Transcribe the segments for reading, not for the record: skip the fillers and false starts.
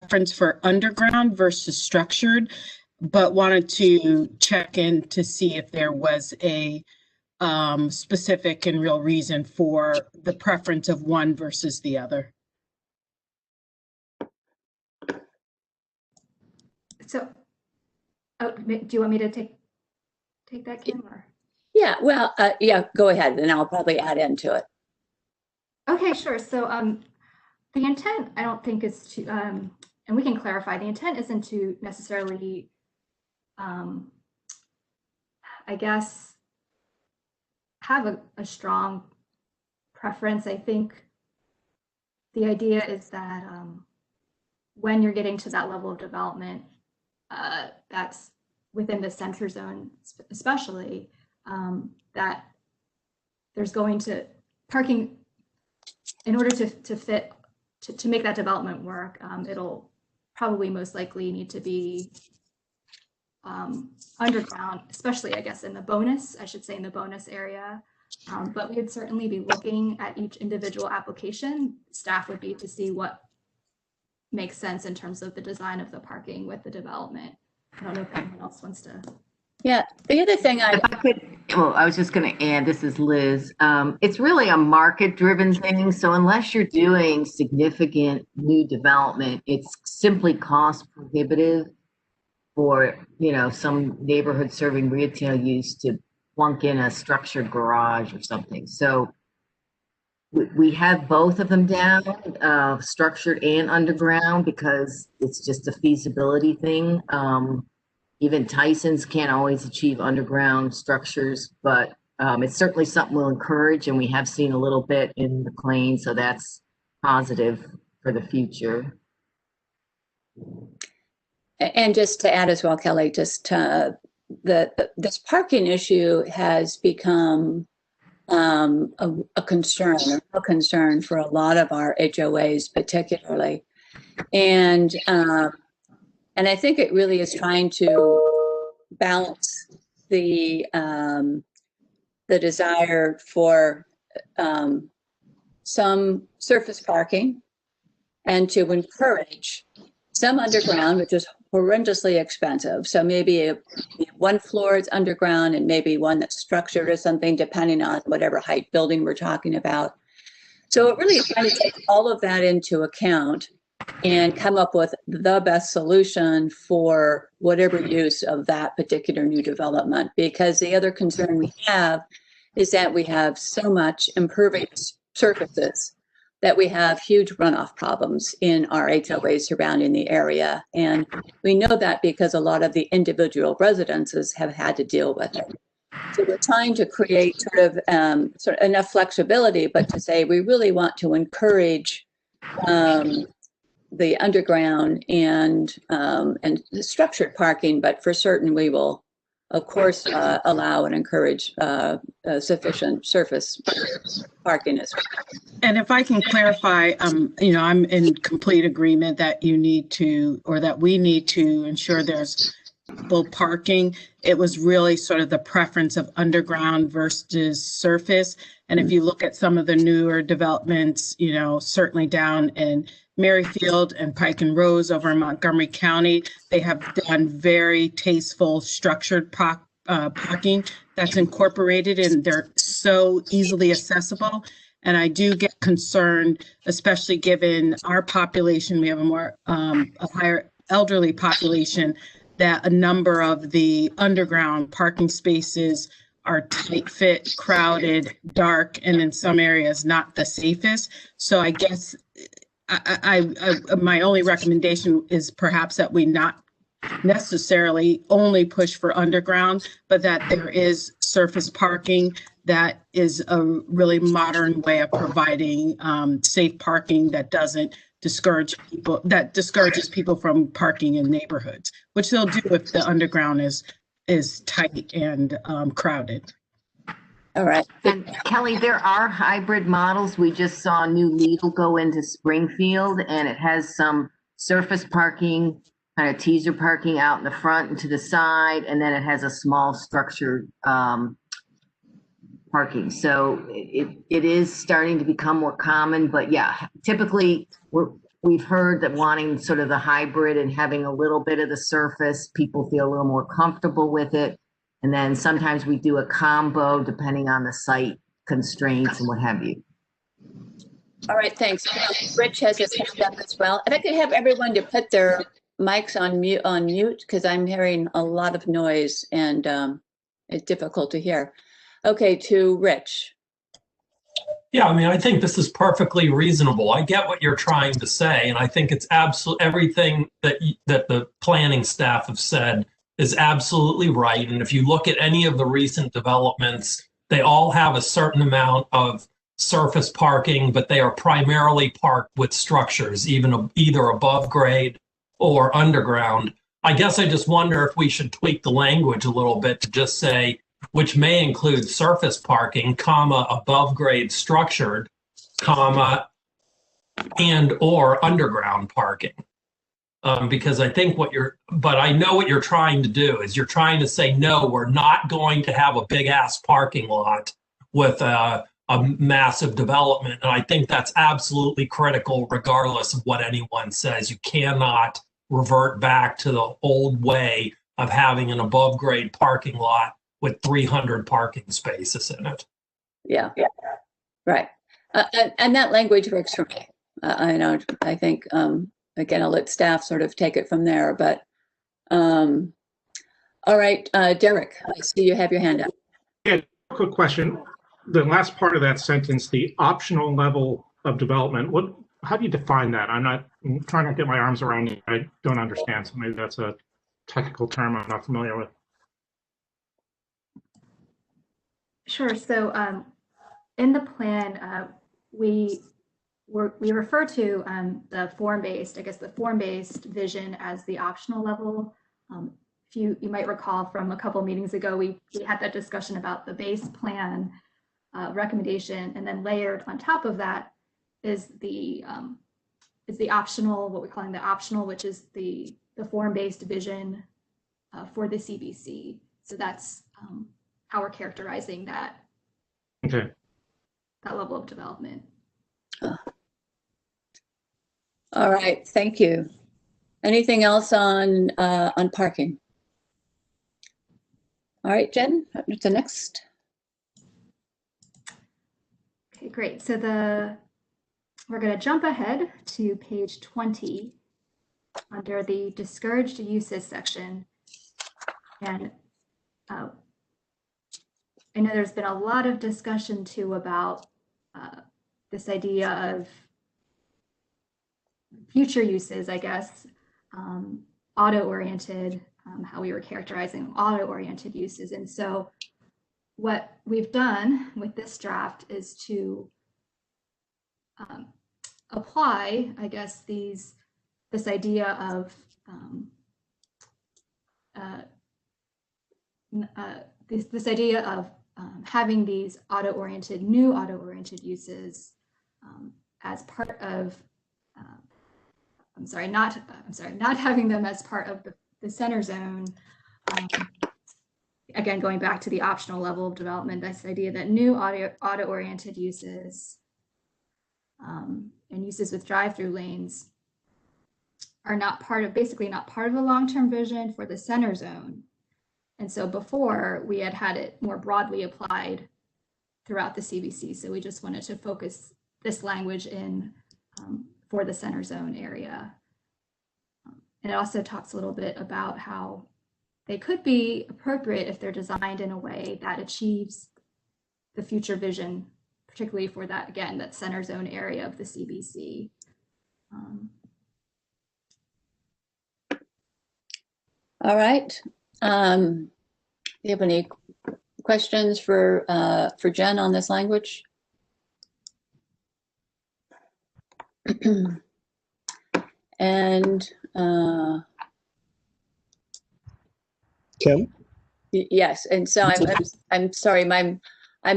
preference for underground versus structured, but wanted to check in to see if there was a specific and real reason for the preference of one versus the other. So, do you want me to take that, Kim? Or? Yeah, well, yeah, go ahead, and I'll probably add into it. Okay, sure. So the intent, I don't think is to, and we can clarify, the intent isn't to necessarily, I guess, have a strong preference. I think the idea is that when you're getting to that level of development, that's within the center zone, especially, that there's going to parking, in order to fit, to make that development work, it'll probably most likely need to be underground, especially, I guess, in the bonus, I should say in the bonus area. But we'd certainly be looking at each individual application. Staff would be to see what makes sense in terms of the design of the parking with the development. I don't know if anyone else wants to. Yeah, the other thing I was just going to add, this is Liz. It's really a market-driven thing. So unless you're doing significant new development, it's simply cost prohibitive for, you know, some neighborhood serving retail use to plunk in a structured garage or something. So we have both of them down, structured and underground, because it's just a feasibility thing. Even Tyson's can't always achieve underground structures, but it's certainly something we'll encourage, and we have seen a little bit in McLean, so that's positive for the future. And just to add as well, Kelly, just this parking issue has become a concern, a real concern for a lot of our HOAs, particularly, and I think it really is trying to balance the desire for some surface parking and to encourage some underground, which is horrendously expensive. So maybe one floor is underground and maybe one that's structured or something, depending on whatever height building we're talking about. So it really is trying to take all of that into account and come up with the best solution for whatever use of that particular new development. Because the other concern we have is that we have so much impervious surfaces that we have huge runoff problems in our HOAs surrounding the area. And we know that because a lot of the individual residences have had to deal with it. So we're trying to create sort of enough flexibility, but to say we really want to encourage the underground and the structured parking, but for certain we will, of course, allow and encourage sufficient surface parking as well. And if I can clarify, you know, I'm in complete agreement that you need to, or that we need to ensure there's full parking. It was really sort of the preference of underground versus surface. And if you look at some of the newer developments, you know, certainly down in Merrifield and Pike and Rose over in Montgomery County, they have done very tasteful structured parking that's incorporated, and they're so easily accessible. And I do get concerned, especially given our population, we have a higher elderly population, that a number of the underground parking spaces are tight fit, crowded, dark, and in some areas not the safest. So I guess my only recommendation is perhaps that we not necessarily only push for underground, but that there is surface parking that is a really modern way of providing safe parking that doesn't discourage people, that discourages people from parking in neighborhoods, which they'll do if the underground is tight and crowded. All right. And Kelly, there are hybrid models. We just saw a new Lidl go into Springfield, and it has some surface parking, kind of teaser parking out in the front and to the side, and then it has a small structured parking. So it is starting to become more common, but yeah, typically we've heard that wanting sort of the hybrid and having a little bit of the surface, people feel a little more comfortable with it. And then sometimes we do a combo depending on the site constraints and what have you. All right, thanks. Rich has his hand up as well. If I could have everyone to put their mics on mute, because I'm hearing a lot of noise and it's difficult to hear. Okay, to Rich. Yeah, I mean, I think this is perfectly reasonable. I get what you're trying to say, and I think it's absolutely everything that the planning staff have said is absolutely right. And if you look at any of the recent developments, they all have a certain amount of surface parking, but they are primarily parked with structures, either above grade or underground. I guess I just wonder if we should tweak the language a little bit to just say, which may include surface parking, comma, above grade structured, comma, and or underground parking. Because I think but I know what you're trying to do is you're trying to say, no, we're not going to have a big ass parking lot with a massive development. And I think that's absolutely critical, regardless of what anyone says. You cannot revert back to the old way of having an above grade parking lot with 300 parking spaces in it. Yeah, right. And that language works for me. I think, again, I'll let staff sort of take it from there, but all right, Derek, I see you have your hand up. Yeah, quick question. The last part of that sentence, the optional level of development, how do you define that? I'm trying to get my arms around it. I don't understand, so maybe that's a technical term I'm not familiar with. Sure. So in the plan, we refer to the form-based, I guess the form-based vision as the optional level. If you might recall from a couple meetings ago, we had that discussion about the base plan recommendation, and then layered on top of that is the optional, what we're calling the optional, which is the form-based vision for the CBC. So that's how we're characterizing that. Okay. That level of development. All right, thank you. Anything else on parking? All right, Jen, the next. Okay, great. So we're going to jump ahead to page 20 under the discouraged uses section. And I know there's been a lot of discussion too about this idea of future uses, I guess, auto-oriented, how we were characterizing auto-oriented uses. And so what we've done with this draft is to apply, I guess, this idea of this idea of having these new auto-oriented uses as part of, not having them as part of the center zone. Again, going back to the optional level of development, this idea that new auto-oriented uses and uses with drive-through lanes are basically not part of a long-term vision for the center zone. And so before, we had it more broadly applied throughout the CBC. So we just wanted to focus this language in for the center zone area. And it also talks a little bit about how they could be appropriate if they're designed in a way that achieves the future vision, particularly for that, again, that center zone area of the CBC. All right. Do you have any questions for Jen on this language? And Kim? Yes, and so I'm sorry, I'm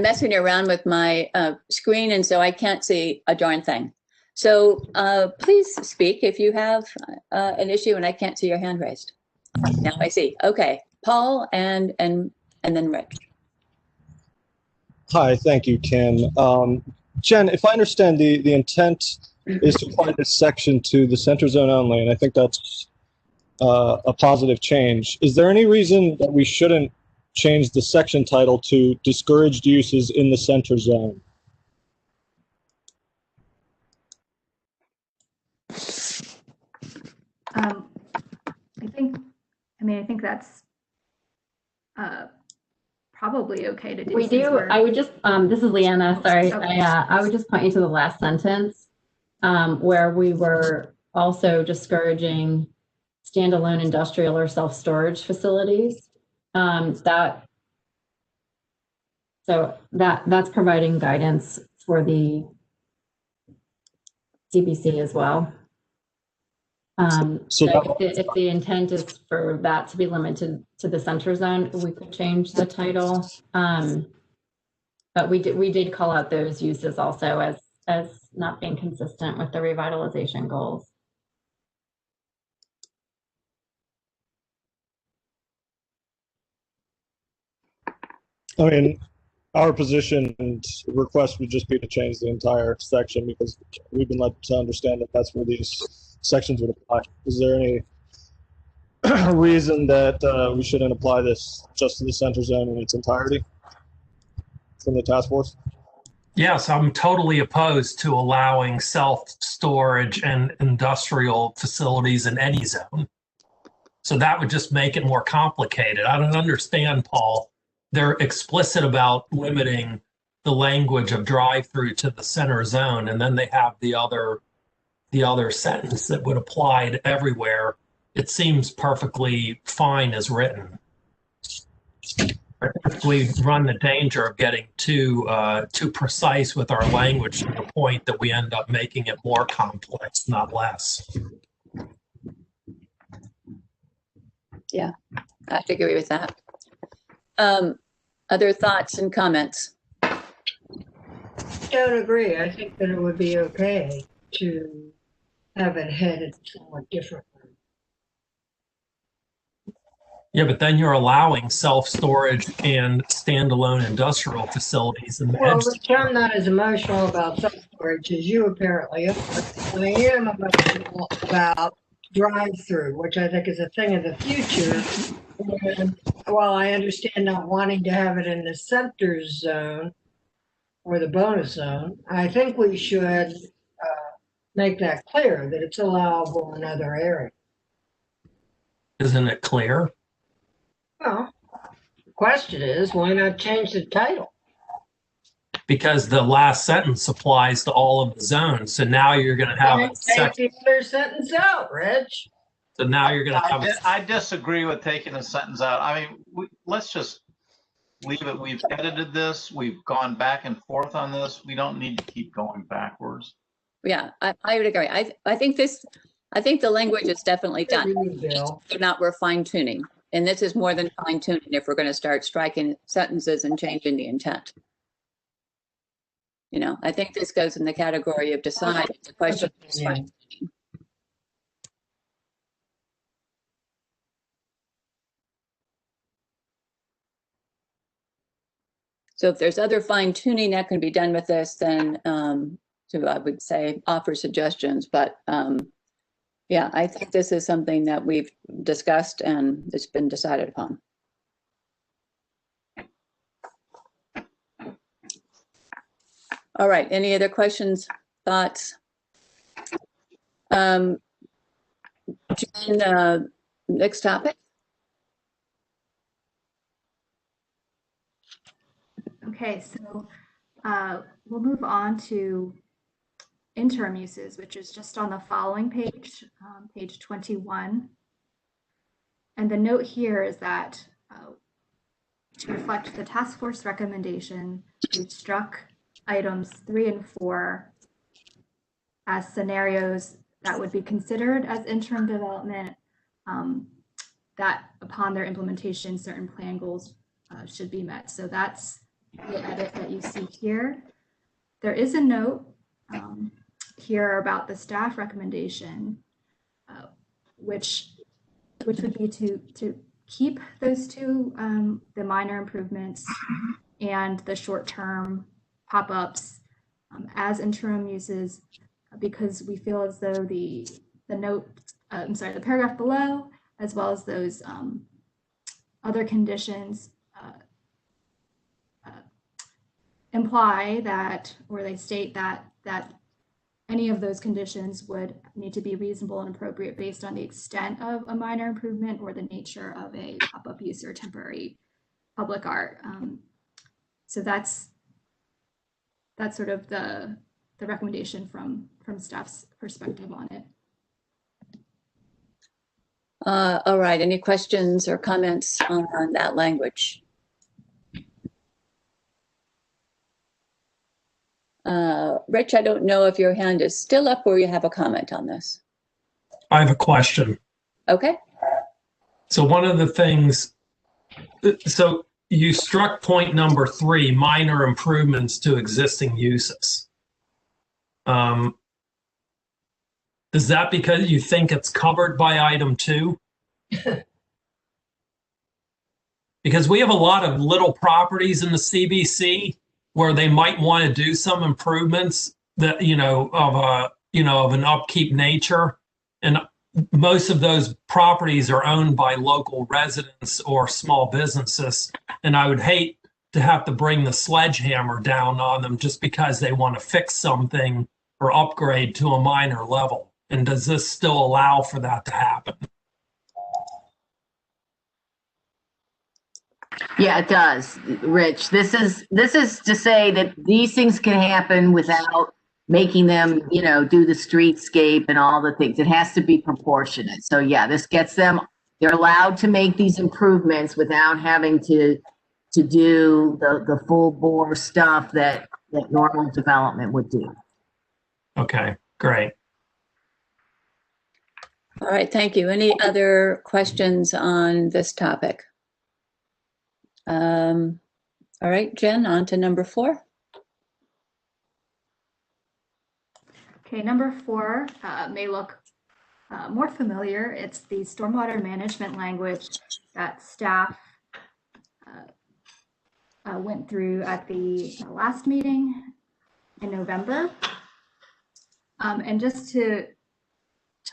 messing around with my screen, and so I can't see a darn thing. So please speak if you have an issue and I can't see your hand raised. Now I see. Okay, Paul and then Rich. Hi, thank you, Kim. Jen, if I understand the intent is to apply this section to the center zone only, and I think that's a positive change. Is there any reason that we shouldn't change the section title to discouraged uses in the center zone? I think that's probably okay to do. We do. I would just, this is Leanna, sorry. Okay. I would just point you to the last sentence where we were also discouraging standalone industrial or self-storage facilities. That's providing guidance for the CBC as well. If the intent is for that to be limited to the center zone, we could change the title. But we did call out those uses also as not being consistent with the revitalization goals. I mean, our position and request would just be to change the entire section because we've been led to understand that that's where these sections would apply. Is there any reason that we shouldn't apply this just to the center zone in its entirety from the task force? Yes, I'm totally opposed to allowing self-storage and industrial facilities in any zone. So that would just make it more complicated. I don't understand, Paul. They're explicit about limiting the language of drive-through to the center zone, and then they have the other sentence that would apply to everywhere. It seems perfectly fine as written. I think we run the danger of getting too precise with our language to the point that we end up making it more complex, not less. Yeah, I have to agree with that. Other thoughts and comments? Don't agree. I think that it would be okay to have it headed somewhat differently. Yeah, but then you're allowing self-storage and standalone industrial facilities in the Well, edge. Rich, I'm not as emotional about self-storage as you apparently are. I am emotional about drive-through, which I think is a thing of the future. And while I understand not wanting to have it in the center zone or the bonus zone, I think we should make that clear that it's allowable in other areas. Isn't it clear? Well, the question is, why not change the title? Because the last sentence applies to all of the zones. So now you're going to have a Take section. the other sentence out, Rich. So now you're going to have I disagree with taking a sentence out. I mean, let's just leave it. We've edited this. We've gone back and forth on this. We don't need to keep going backwards. Yeah, I would agree. I think the language is definitely done. Bill. So now we're fine tuning. And this is more than fine tuning if we're going to start striking sentences and changing the intent. You know, I think this goes in the category of decide. The question is fine tuning. So if there's other fine tuning that can be done with this, then so I would say offer suggestions, but yeah, I think this is something that we've discussed and it's been decided upon. All right, any other questions, thoughts? Jen, next topic. Okay, so we'll move on to interim uses, which is just on the following page, page 21. And the note here is that to reflect the task force recommendation, we struck items 3 and 4 as scenarios that would be considered as interim development, that upon their implementation, certain plan goals should be met. So that's the edit that you see here. There is a note here about the staff recommendation, which would be to keep those two, the minor improvements and the short-term pop-ups as interim uses, because we feel as though the paragraph below, as well as those other conditions imply that, or they state that any of those conditions would need to be reasonable and appropriate based on the extent of a minor improvement or the nature of a pop-up use or temporary public art. So that's sort of the recommendation from staff's perspective on it. All right, any questions or comments on that language? Rich, I don't know if your hand is still up or you have a comment on this. I have a question. Okay. So one of the things, so you struck point number 3, minor improvements to existing uses. Is that because you think it's covered by item 2? Because we have a lot of little properties in the CBC where they might want to do some improvements that, of an upkeep nature. And most of those properties are owned by local residents or small businesses. And I would hate to have to bring the sledgehammer down on them just because they want to fix something or upgrade to a minor level. And does this still allow for that to happen? Yeah, it does, Rich. This is to say that these things can happen without making them, do the streetscape and all the things. It has to be proportionate. So yeah, this gets them, they're allowed to make these improvements without having to do the full bore stuff that normal development would do. Okay, great. All right, thank you. Any other questions on this topic? All right, Jen, on to number 4. Okay, number 4 may look more familiar. It's the stormwater management language that staff went through at the last meeting in November. And just to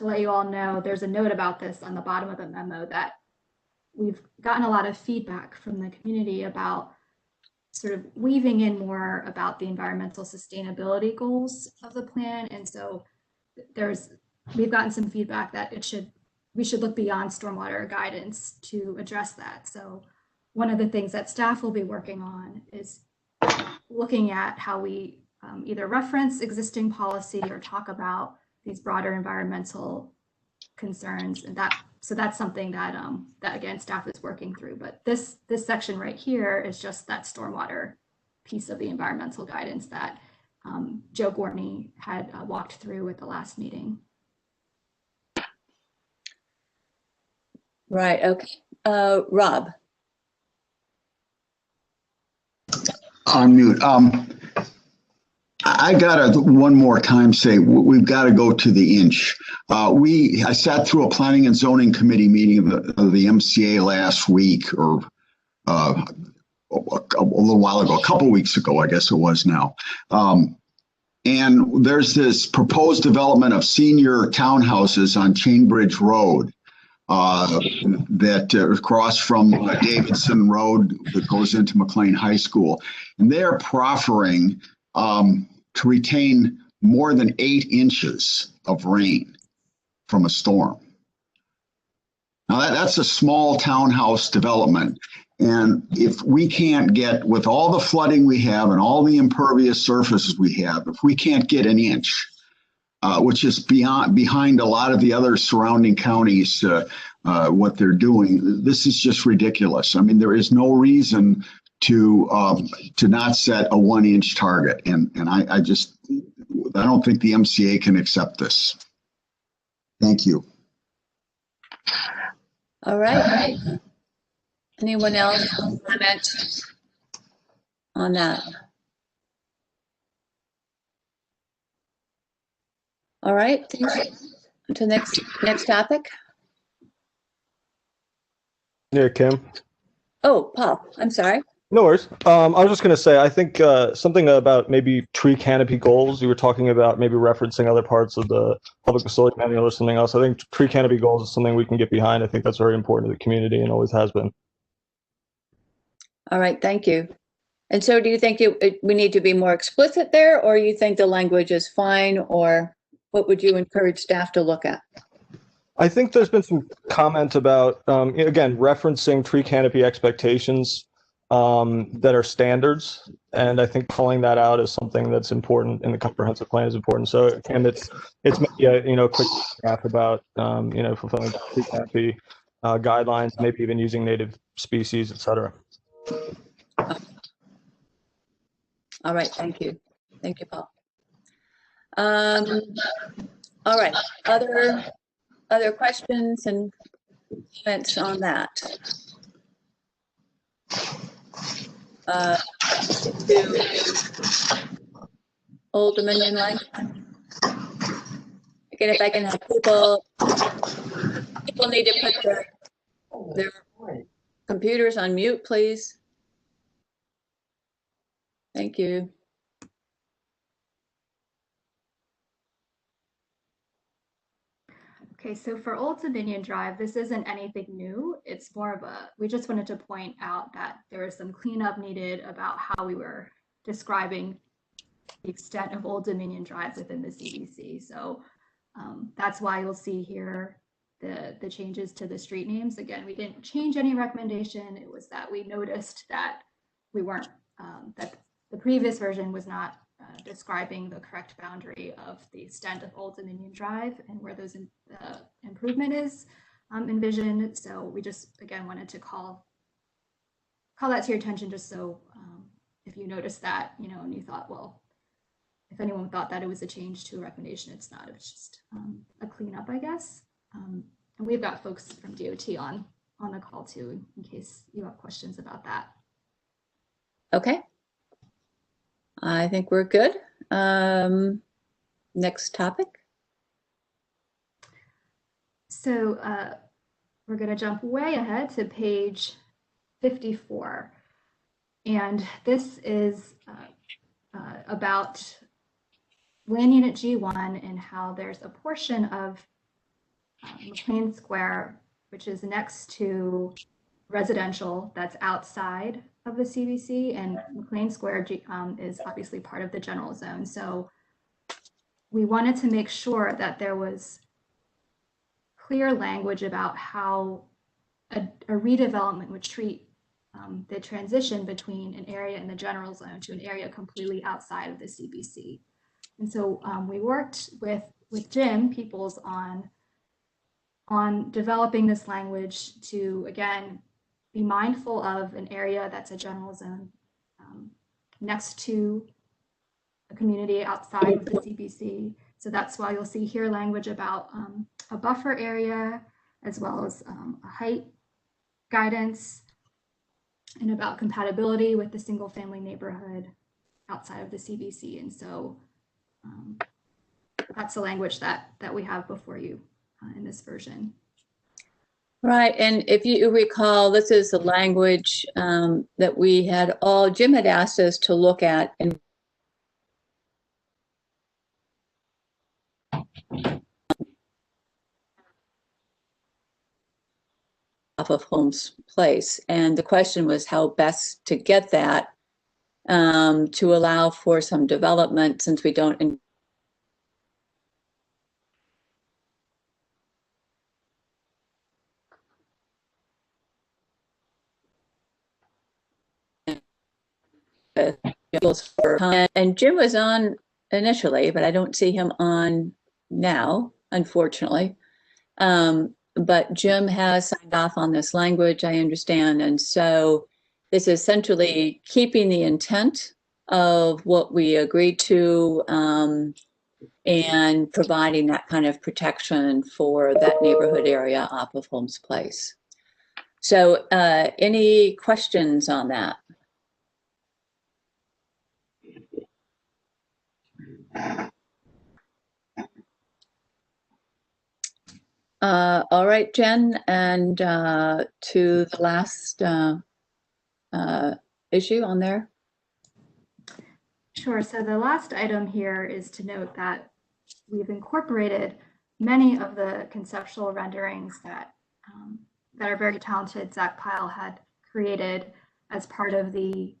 let you all know, there's a note about this on the bottom of the memo that we've gotten a lot of feedback from the community about sort of weaving in more about the environmental sustainability goals of the plan. And so we've gotten some feedback that we should look beyond stormwater guidance to address that. So one of the things that staff will be working on is looking at how we either reference existing policy or talk about these broader environmental concerns, and so that's something that again staff is working through. But this section right here is just that stormwater piece of the environmental guidance that Joe Gortney had walked through at the last meeting. Right. Okay. Rob. On mute. I gotta one more time say we've got to go to the inch. I sat through a planning and zoning committee meeting of the MCA last week, or a little while ago, a couple weeks ago, I guess it was now. And there's this proposed development of senior townhouses on Chainbridge Road that across from Davidson Road that goes into McLean High School, and they're proffering to retain more than 8 inches of rain from a storm. Now that's a small townhouse development. And if we can't get, with all the flooding we have and all the impervious surfaces we have, if we can't get an inch, which is behind a lot of the other surrounding counties, what they're doing, this is just ridiculous. I mean, there is no reason to not set a 1-inch target, and I don't think the MCA can accept this. Thank you. All right. Anyone else comment on that? All right. Thank you. To next topic. Yeah, Kim. Oh, Paul. I'm sorry. No worries. I was just going to say, I think something about maybe tree canopy goals. You were talking about maybe referencing other parts of the public facility manual or something else. I think tree canopy goals is something we can get behind. I think that's very important to the community and always has been. All right, thank you. And so do you think we need to be more explicit there, or you think the language is fine, or what would you encourage staff to look at? I think there's been some comment about, again, referencing tree canopy expectations that are standards. And I think calling that out is something that's important in the comprehensive plan is important. So, and it's maybe a quick graph about, fulfilling tree canopy guidelines, maybe even using native species, et cetera. All right, thank you. Thank you, Paul. All right, other questions and comments on that? To Old Dominion line. Again, if I can have people need to put their computers on mute, please. Thank you. Okay, so for Old Dominion Drive, this isn't anything new. It's more of we just wanted to point out that there was some cleanup needed about how we were describing the extent of Old Dominion Drive within the CBC. So that's why you'll see here the changes to the street names. Again, we didn't change any recommendation. It was that we noticed that we weren't, that the previous version was not describing the correct boundary of the extent of Old Dominion Drive and where those improvement is envisioned. So we just, again, wanted to call that to your attention, just so if you noticed that, and you thought, well, if anyone thought that it was a change to a recommendation, it's not. It's just a cleanup, I guess. And we've got folks from DOT on the call too, in case you have questions about that. Okay. I think we're good. Next topic. So we're going to jump way ahead to page 54. And this is about Land Unit G1 and how there's a portion of McLean Square, which is next to residential that's outside of the CBC, and McLean Square is obviously part of the general zone. So we wanted to make sure that there was clear language about how a redevelopment would treat the transition between an area in the general zone to an area completely outside of the CBC. And so we worked with Jim Peoples on developing this language to, again, be mindful of an area that's a general zone next to a community outside of the CBC. So that's why you'll see here language about a buffer area, as well as a height guidance, and about compatibility with the single family neighborhood outside of the CBC. And so that's the language that we have before you in this version. Right, and if you recall, this is the language that we had Jim had asked us to look at and off of Holmes Place. And the question was how best to get that to allow for some development, since we don't and Jim was on initially, but I don't see him on now, unfortunately. But Jim has signed off on this language, I understand. And so this is essentially keeping the intent of what we agreed to and providing that kind of protection for that neighborhood area off of Holmes Place. So any questions on that? All right, Jen, and to the last issue on there? Sure. So the last item here is to note that we've incorporated many of the conceptual renderings that that our very talented Zach Pyle had created as part of the,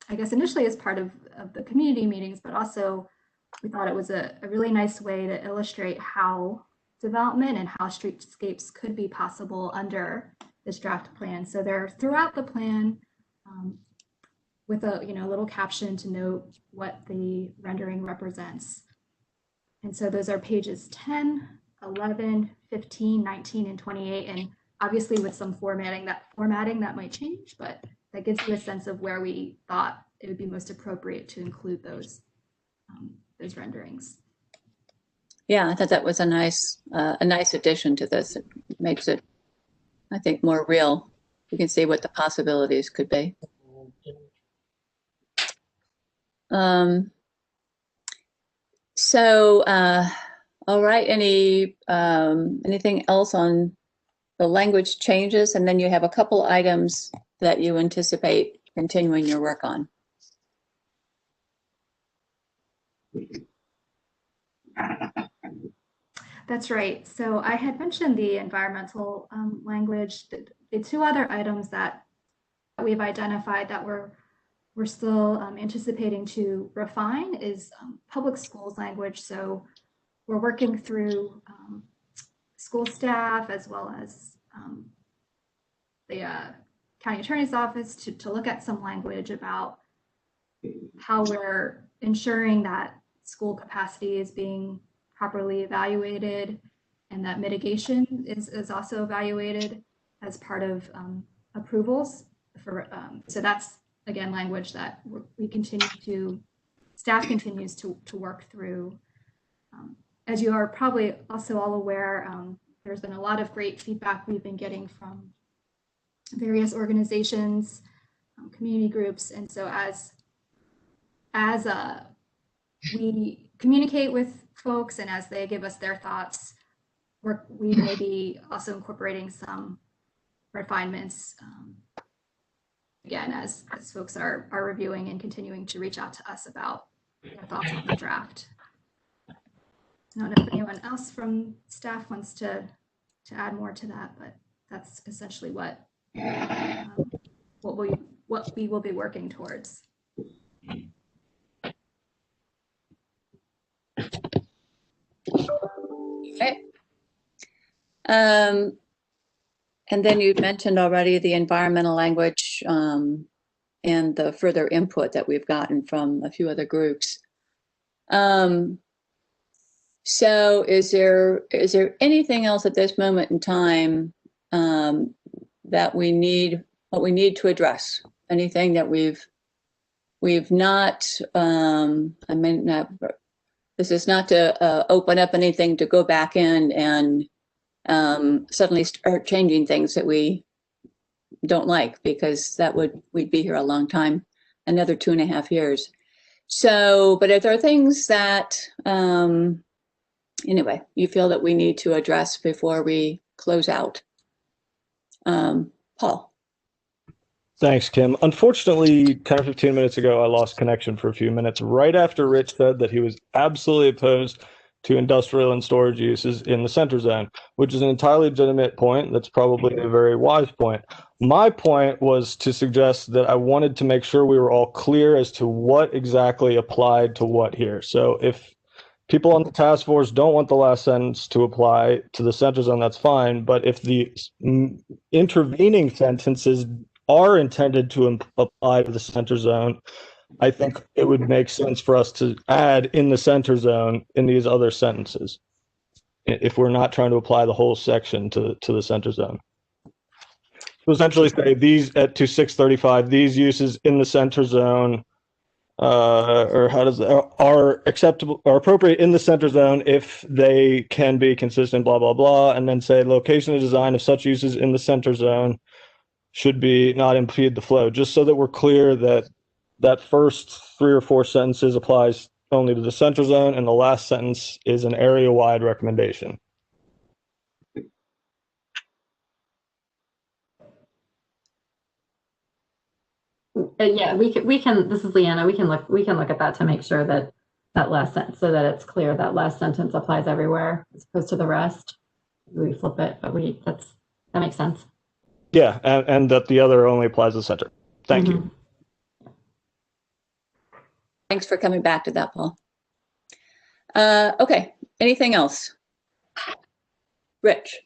I guess initially as part of the community meetings, but also we thought it was a really nice way to illustrate how development and how streetscapes could be possible under this draft plan. So they're throughout the plan with a little caption to note what the rendering represents. And so those are pages 10, 11, 15, 19, and 28. And obviously with some formatting that might change, but that gives you a sense of where we thought it would be most appropriate to include those renderings. Yeah, I thought that was a nice addition to this. It makes it, I think, more real. You can see what the possibilities could be. All right, anything else on the language changes? And then you have a couple items that you anticipate continuing your work on. That's right. So I had mentioned the environmental language. The two other items that we've identified that we're still anticipating to refine is public schools language. So we're working through school staff as well as the county attorney's office to look at some language about how we're ensuring that school capacity is being properly evaluated and that mitigation is also evaluated as part of approvals for so that's again language that staff continues to work through. As you are probably also all aware, there's been a lot of great feedback we've been getting from various organizations, community groups, and so as we communicate with folks and as they give us their thoughts, we may be also incorporating some refinements again as folks are reviewing and continuing to reach out to us about their thoughts on the draft. I don't know if anyone else from staff wants to add more to that, but that's essentially what we will be working towards. Okay. And then you mentioned already the environmental language and the further input that we've gotten from a few other groups. So is there anything else at this moment in time that we need to address? Anything that we've not, I mean, this is not to open up anything to go back in and suddenly start changing things that we don't like, because we'd be here a long time, another 2.5 years. So, but if there are things that, anyway, you feel that we need to address before we close out. Paul. Thanks, Kim. Unfortunately, 10 or 15 minutes ago, I lost connection for a few minutes right after Rich said that he was absolutely opposed to industrial and storage uses in the center zone, which is an entirely legitimate point. That's probably a very wise point. My point was to suggest that I wanted to make sure we were all clear as to what exactly applied to what here. So if people on the task force don't want the last sentence to apply to the center zone, that's fine. But if the intervening sentences are intended to apply to the center zone, I think it would make sense for us to add in the center zone in these other sentences, if we're not trying to apply the whole section to the center zone. So essentially say these to 635, these uses in the center zone or how does are acceptable or appropriate in the center zone if they can be consistent, blah, blah, blah, and then say location and design of such uses in the center zone should be not impede the flow, just so that we're clear that that first 3 or 4 sentences applies only to the center zone and the last sentence is an area-wide recommendation. yeah, we can, this is Leanna, we can look at that to make sure that that last sentence, so that it's clear that last sentence applies everywhere as opposed to the rest. We flip it, but that makes sense. Yeah, and that the other only applies to the center. Thank you. Thanks for coming back to that, Paul. Okay, anything else? Rich?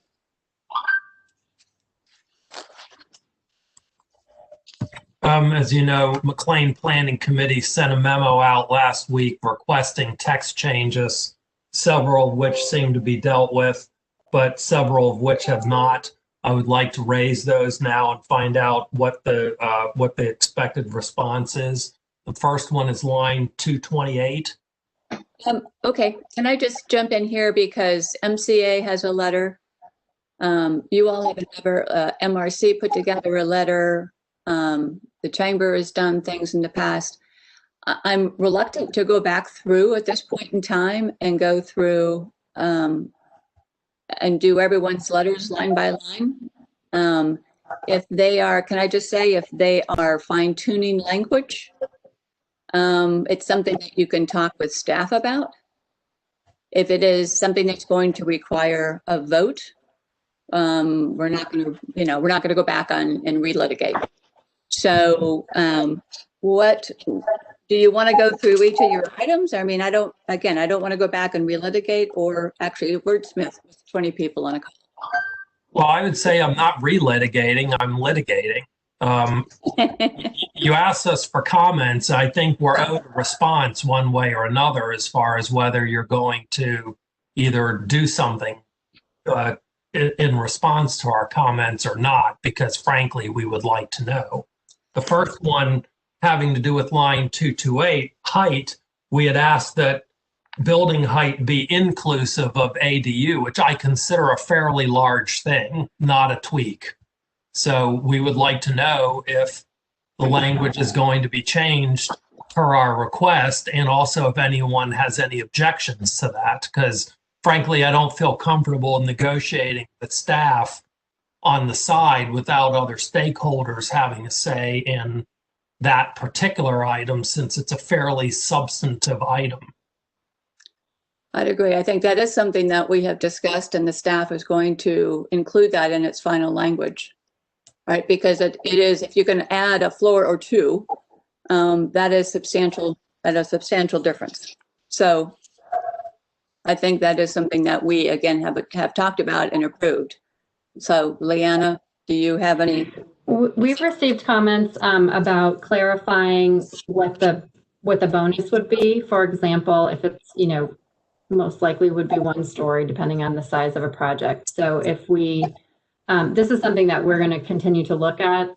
As you know, McLean Planning Committee sent a memo out last week requesting text changes, several of which seem to be dealt with, but several of which have not. I would like to raise those now and find out what the expected response is. The first one is line 228. Okay, can I just jump in here because MCA has a letter. You all have another, MRC put together a letter. The chamber has done things in the past. I'm reluctant to go back through at this point in time and go through and do everyone's letters line by line. If they are, can I just say, if they are fine tuning language, it's something that you can talk with staff about. If it is something that's going to require a vote, we're not going to go back on and relitigate. So what do you want to go through each of your items? I mean, I don't want to go back and relitigate or actually wordsmith with 20 people on a call. Well, I would say I'm not relitigating, I'm litigating. You asked us for comments. I think we're owed a response one way or another as far as whether you're going to either do something in response to our comments or not, because frankly, we would like to know. The first one having to do with line 228, height, we had asked that building height be inclusive of ADU, which I consider a fairly large thing, not a tweak. So we would like to know if the language is going to be changed per our request, and also if anyone has any objections to that, because frankly, I don't feel comfortable negotiating with staff on the side without other stakeholders having a say in that particular item, since it's a fairly substantive item. I'd agree. I think that is something that we have discussed, and the staff is going to include that in its final language, right? Because it is, if you can add a floor or two, that is substantial, a substantial difference. So I think that is something that we, again, have talked about and approved. So Leanna, do you have any? We've received comments about clarifying what the bonus would be. For example, if it's, most likely would be 1 story depending on the size of a project. So if we, this is something that we're going to continue to look at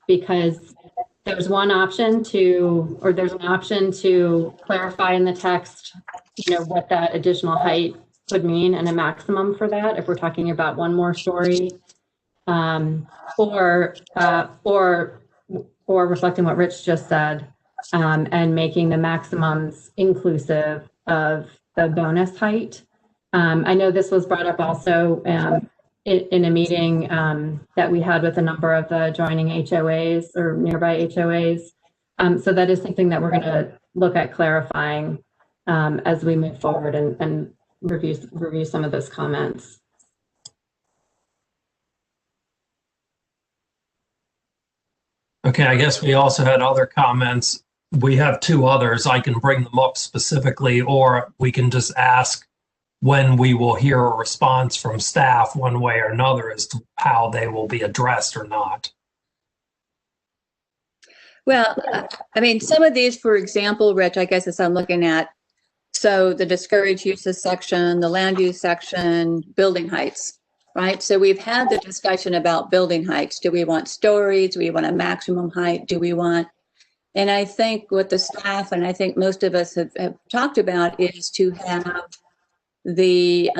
because there's an option to clarify in the text, what that additional height would mean and a maximum for that if we're talking about 1 more story, or reflecting what Rich just said, and making the maximums inclusive of the bonus height. I know this was brought up also in a meeting that we had with a number of the adjoining HOAs or nearby HOAs. So that is something that we're going to look at clarifying as we move forward and review some of those comments. Okay, I guess we also had other comments. We have 2 others. I can bring them up specifically, or we can just ask when we will hear a response from staff one way or another as to how they will be addressed or not. Well, I mean, some of these, for example, Rich, I guess as I'm looking at, so the discouraged uses section, the land use section, building heights, right? So we've had the discussion about building heights. Do we want stories? Do we want a maximum height? Do we want, and I think what the staff, and I think most of us have talked about, is to have the,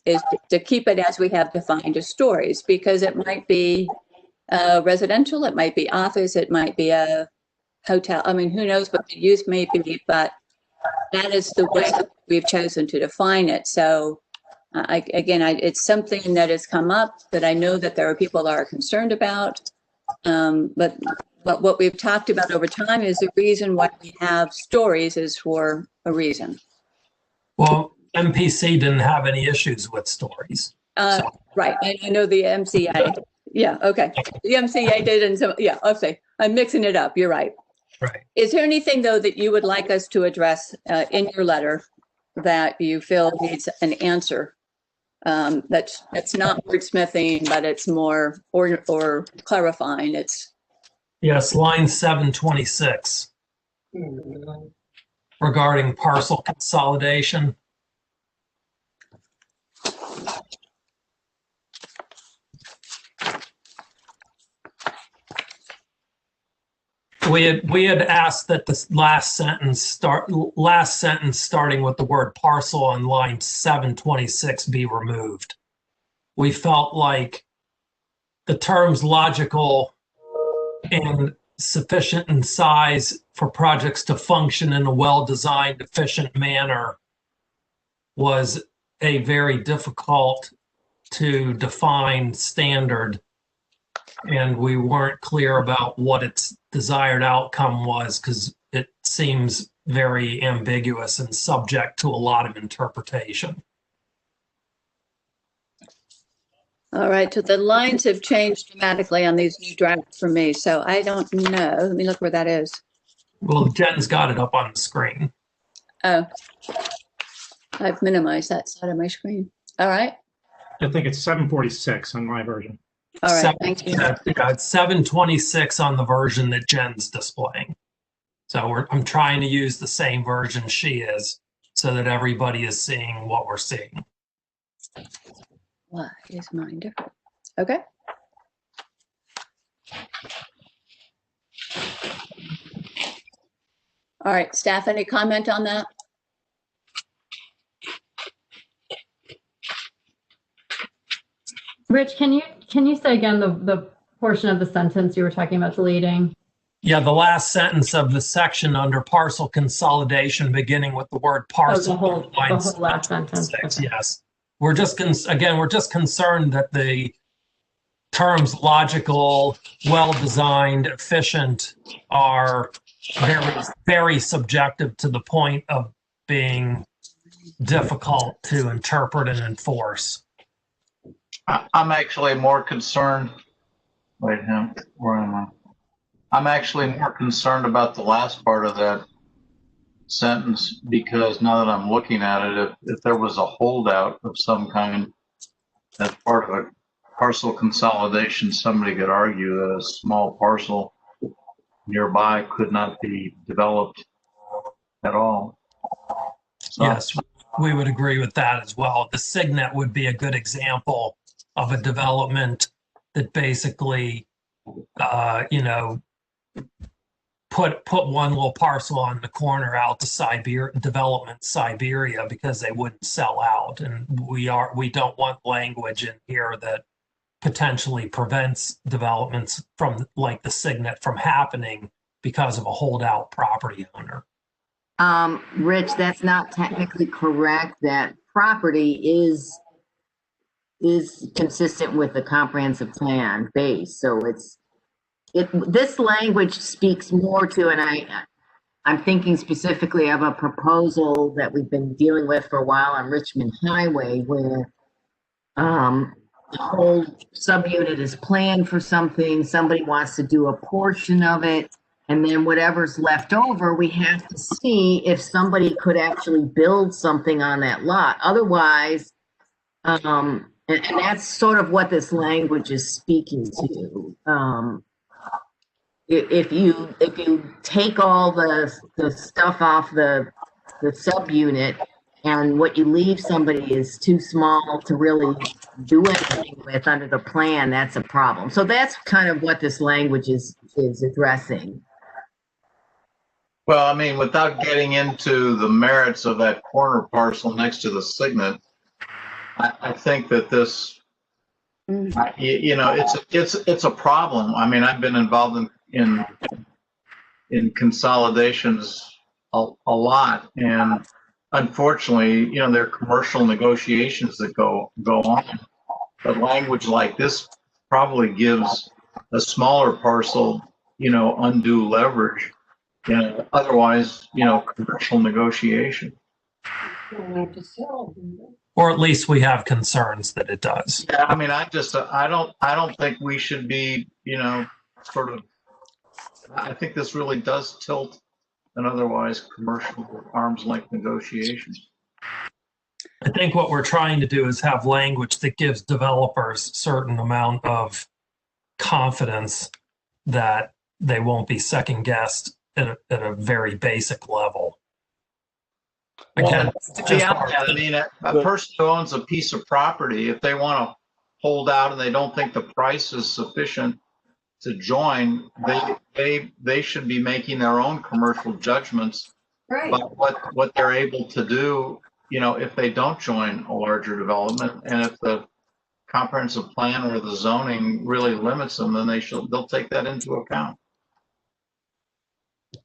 is to keep it as we have defined as stories, because it might be residential, it might be office, it might be a hotel. I mean, who knows what the use may be, but that is the way we've chosen to define it. So it's something that has come up that I know that there are people that are concerned about, but But what we've talked about over time is the reason why we have stories is for a reason. Well, MPC didn't have any issues with stories. Right, I know the MCA. Yeah, okay. The MCA did, and so, yeah, okay. I'm mixing it up, you're right. Right. Is there anything, though, that you would like us to address in your letter that you feel needs an answer? That's not wordsmithing, but it's more or clarifying. It's Yes, line 726 regarding parcel consolidation. We had asked that this last sentence starting with the word parcel on line 726 be removed. We felt like the terms logical and sufficient in size for projects to function in a well-designed, efficient manner was a very difficult to define standard. And we weren't clear about what its desired outcome was because it seems very ambiguous and subject to a lot of interpretation. all right. So the lines have changed dramatically on these new drafts for me. So I don't know. Let me look where that is. Well, Jen's got it up on the screen. Oh, I've minimized that side of my screen. All right. I think it's 746 on my version. All right. Thank you. Yeah, it's 726 on the version that Jen's displaying. So I'm trying to use the same version she is so that everybody is seeing what we're seeing. Why is mine different? Okay. All right, staff, any comment on that? Rich, can you say again the portion of the sentence you were talking about deleting? Yeah, the last sentence of the section under parcel consolidation, beginning with the word parcel. The whole last sentence. Okay. Yes. We're just, we're just concerned that the terms logical, well-designed, efficient are very, very subjective to the point of being difficult to interpret and enforce. I'm actually more concerned. Wait, where am I? I'm actually more concerned about the last part of that sentence because now that I'm looking at it, if there was a holdout of some kind as part of a parcel consolidation, somebody could argue that a small parcel nearby could not be developed at all. So, yes, we would agree with that as well. The Signet would be a good example of a development that basically, you know, put one little parcel on the corner out to Siberia because they wouldn't sell out, and we don't want language in here that potentially prevents developments from like the Signet from happening because of a holdout property owner. Rich, that's not technically correct. That property is consistent with the comprehensive plan base. So this language speaks more to, and I'm thinking specifically of a proposal that we've been dealing with for a while on Richmond Highway, where the whole subunit is planned for something, somebody wants to do a portion of it, and then whatever's left over, we have to see if somebody could actually build something on that lot. Otherwise, and that's sort of what this language is speaking to. If you take all the stuff off the subunit, and what you leave somebody is too small to really do anything with under the plan, that's a problem. So that's kind of what this language is addressing. well, I mean, without getting into the merits of that corner parcel next to the Signet, I think that this, you know, it's a problem. I mean, I've been involved in consolidations a lot, and unfortunately, you know, there are commercial negotiations that go on. But language like this probably gives a smaller parcel undue leverage otherwise, commercial negotiation. Don't have to sell. Or at least we have concerns that it does. Yeah, I mean, I don't think we should be, sort of, I think this really does tilt an otherwise commercial arm's length negotiations. I think what we're trying to do is have language that gives developers certain amount of confidence that they won't be second guessed at a very basic level. Again, I mean, a person who owns a piece of property, if they want to hold out and they don't think the price is sufficient to join, they should be making their own commercial judgments Right. about what they're able to do, if they don't join a larger development, and if the comprehensive plan or the zoning really limits them, then they'll take that into account.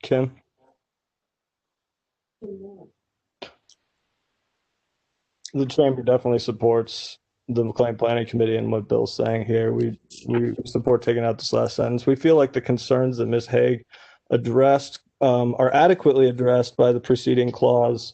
Kim? The chamber definitely supports the McLean Planning Committee and what Bill's saying here. We support taking out this last sentence. We feel like the concerns that Ms. Haig addressed are adequately addressed by the preceding clause,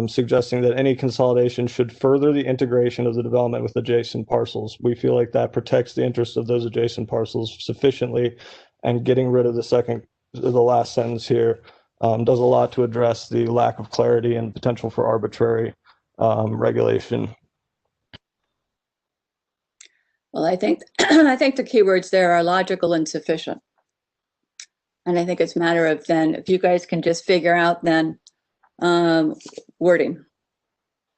suggesting that any consolidation should further the integration of the development with adjacent parcels. We feel like that protects the interests of those adjacent parcels sufficiently, and getting rid of the last sentence here does a lot to address the lack of clarity and potential for arbitrary regulation. Well, I think the keywords there are logical and sufficient. And I think it's a matter of then, if you guys can just figure out then wording.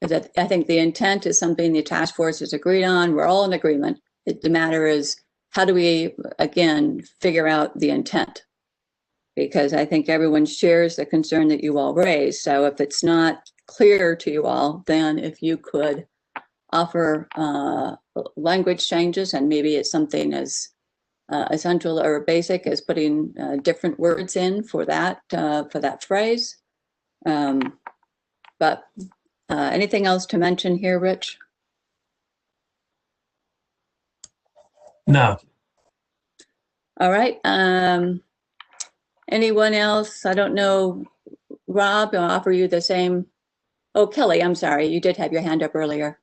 Because I think the intent is something the task force has agreed on. We're all in agreement. The matter is, how do we, again, figure out the intent? Because I think everyone shares the concern that you all raised. So if it's not clear to you all, then if you could offer language changes, and maybe it's something as essential or basic as putting different words in for that phrase. But anything else to mention here, Rich? No. All right. Anyone else? I don't know. Rob, I'll offer you the same. Oh, Kelly, I'm sorry. You did have your hand up earlier.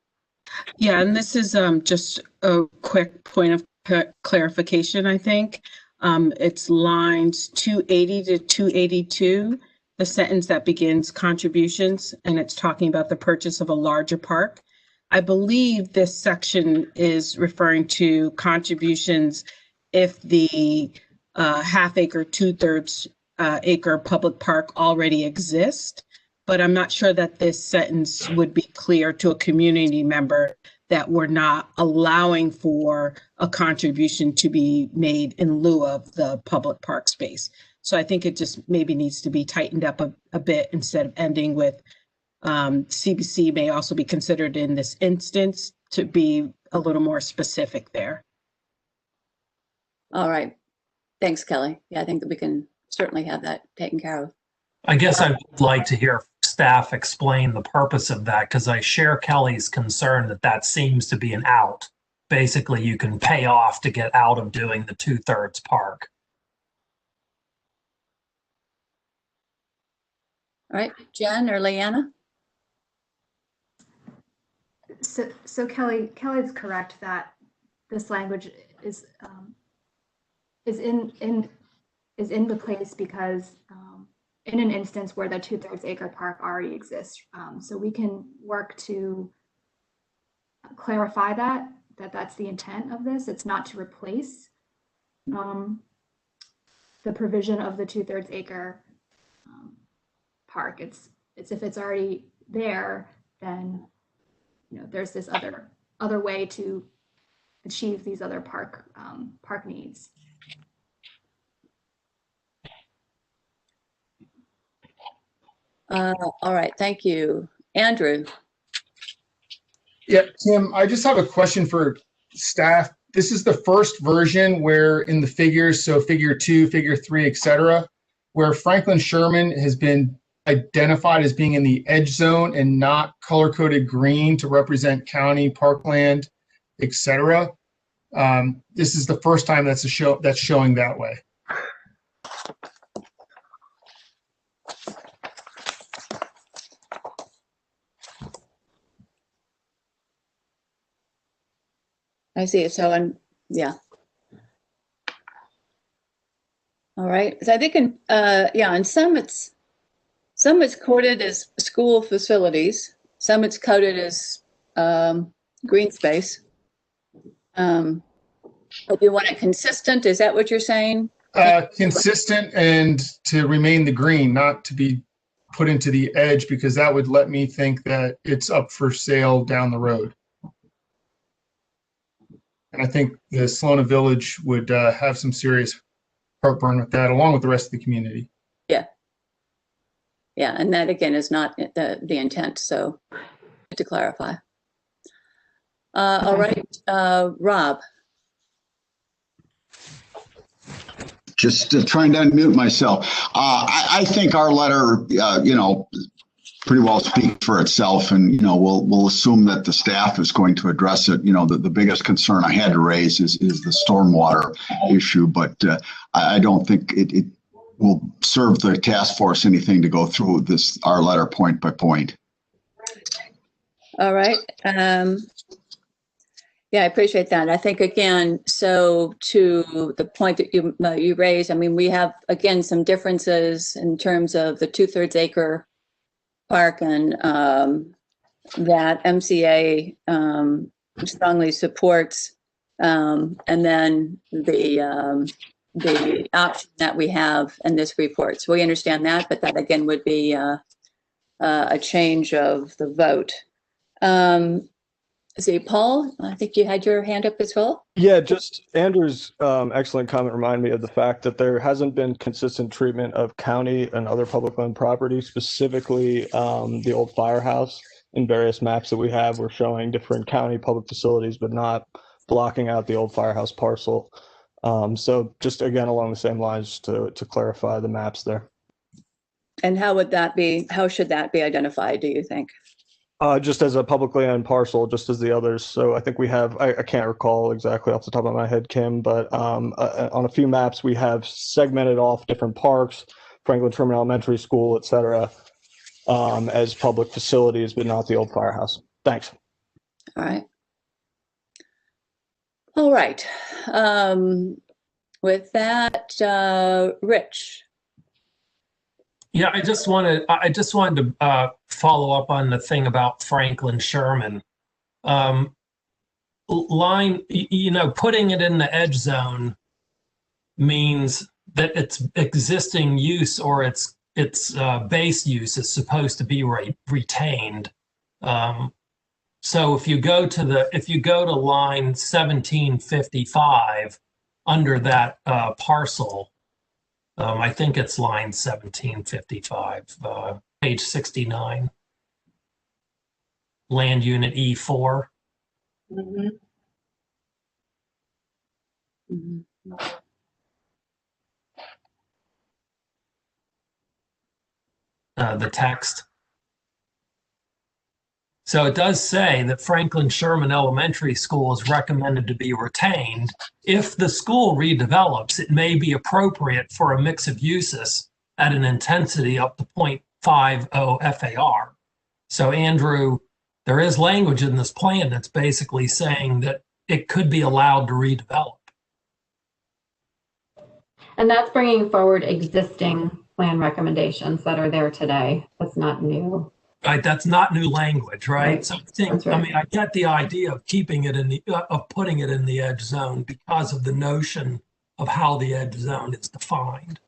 Yeah, and this is just a quick point of clarification, I think. It's lines 280 to 282, the sentence that begins contributions, and it's talking about the purchase of a larger park. I believe this section is referring to contributions if the half acre, 2/3 acre public park already exists. But I'm not sure that this sentence would be clear to a community member that we're not allowing for a contribution to be made in lieu of the public park space. So I think it just maybe needs to be tightened up a bit, instead of ending with CBC may also be considered in this instance, to be a little more specific there. All right. Thanks, Kelly. Yeah, I think that we can certainly have that taken care of. I guess I would like to hear staff explain the purpose of that, because I share Kelly's concern that seems to be an out. Basically, you can pay off to get out of doing the 2/3 park. All right, Jen or Leanna? So Kelly's correct that this language is in the place because in an instance where the 2/3 acre park already exists. So we can work to clarify that's the intent of this. It's not to replace the provision of the 2/3 acre park. It's if it's already there, then there's this other way to achieve these other park needs. All right, thank you. Andrew. Yeah, Tim, I just have a question for staff. This is the first version where in the figures, so figure 2, figure 3, etc., where Franklin Sherman has been identified as being in the edge zone and not color-coded green to represent county, parkland, etc. This is the first time that's showing that way. I see. So, yeah. All right. So I think and some it's coded as school facilities. Some it's coded as green space. If you want it consistent, is that what you're saying? Consistent and to remain the green, not to be put into the edge, because that would let me think that it's up for sale down the road. And I think the Salona Village would have some serious heartburn with that, along with the rest of the community. Yeah. Yeah, and that again is not the intent, so to clarify. All right, Rob. Just trying to unmute myself. I think our letter, pretty well speaks for itself, and we'll assume that the staff is going to address it. The biggest concern I had to raise is the stormwater issue, but I don't think it will serve the task force anything to go through our letter point by point. All right. Yeah, I appreciate that. I think again, so to the point that you raised, I mean, we have again some differences in terms of the 2/3 acre park and that MCA strongly supports, and then the option that we have in this report. So we understand that, but that again would be a change of the vote. See, Paul, I think you had your hand up as well. Yeah, just Andrew's excellent comment reminded me of the fact that there hasn't been consistent treatment of county and other public owned property, specifically the old firehouse. In various maps that we have, we're showing different county public facilities, but not blocking out the old firehouse parcel. So just again, along the same lines to clarify the maps there. And how should that be identified, do you think? Just as a publicly owned parcel, just as the others. So I think we have, I can't recall exactly off the top of my head, Kim, but on a few maps, we have segmented off different parks, Franklin Sherman Elementary School, et cetera, as public facilities, but not the old firehouse. Thanks. All right. All right. With that, Rich. Yeah, I just wanted to follow up on the thing about Franklin Sherman. Putting it in the edge zone means that its existing use or its base use is supposed to be retained. So if you go to line 1755 under that parcel. I think it's line 1755, page 69, land unit E4. Mm-hmm. The text. So it does say that Franklin Sherman Elementary School is recommended to be retained. If the school redevelops, it may be appropriate for a mix of uses at an intensity up to 0.50 FAR. So Andrew, there is language in this plan that's basically saying that it could be allowed to redevelop. And that's bringing forward existing plan recommendations that are there today. That's not new. Right, that's not new language, right? So I think, right. I mean, I get the idea of keeping it of putting it in the edge zone because of the notion of how the edge zone is defined.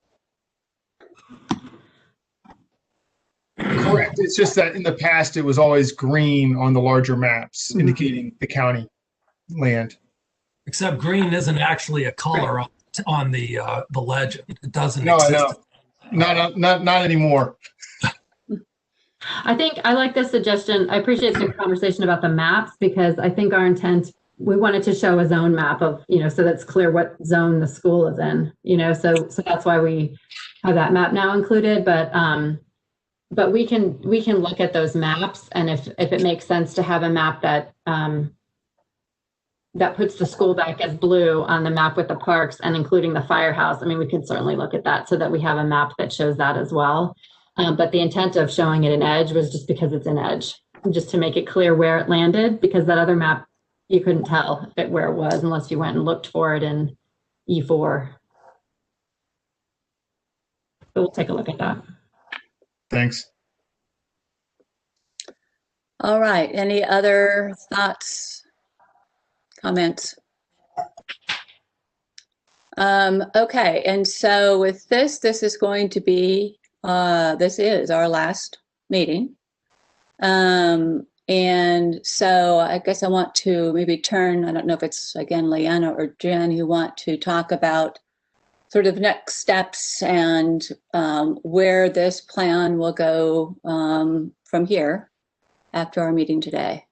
Correct. It's just that in the past, it was always green on the larger maps, indicating the county land. Except green isn't actually a color on the legend. It doesn't No, exist. I know. Not anymore. I think I like this suggestion. I appreciate the conversation about the maps because I think our intent, we wanted to show a zone map of, so that's clear what zone the school is in, so that's why we have that map now included. But we can look at those maps, and if it makes sense to have a map that that puts the school back as blue on the map with the parks and including the firehouse, I mean, we could certainly look at that so that we have a map that shows that as well. But the intent of showing it in edge was just because it's in edge, just to make it clear where it landed, because that other map you couldn't tell where it was unless you went and looked for it in E4. So we'll take a look at that. Thanks. All right, any other thoughts, comments? Okay, and so with this is going to be, this is our last meeting. And so I guess I want to maybe turn, I don't know if it's again Leanna or Jen who want to talk about sort of next steps and where this plan will go from here after our meeting today.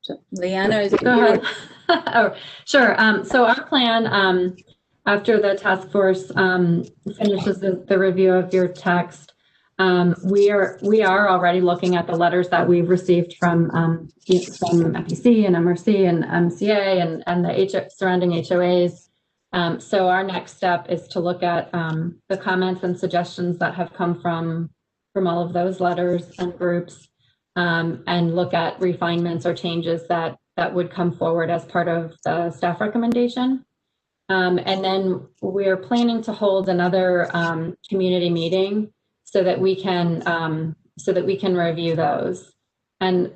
So, Leanna, is it Go you? ahead. Oh, sure. So our plan, after the task force finishes the review of your text, we are already looking at the letters that we've received from FEC and MRC and MCA and the surrounding HOAs. So our next step is to look at the comments and suggestions that have come from all of those letters and groups, and look at refinements or changes that would come forward as part of the staff recommendation. And then we're planning to hold another community meeting so that we can review those. And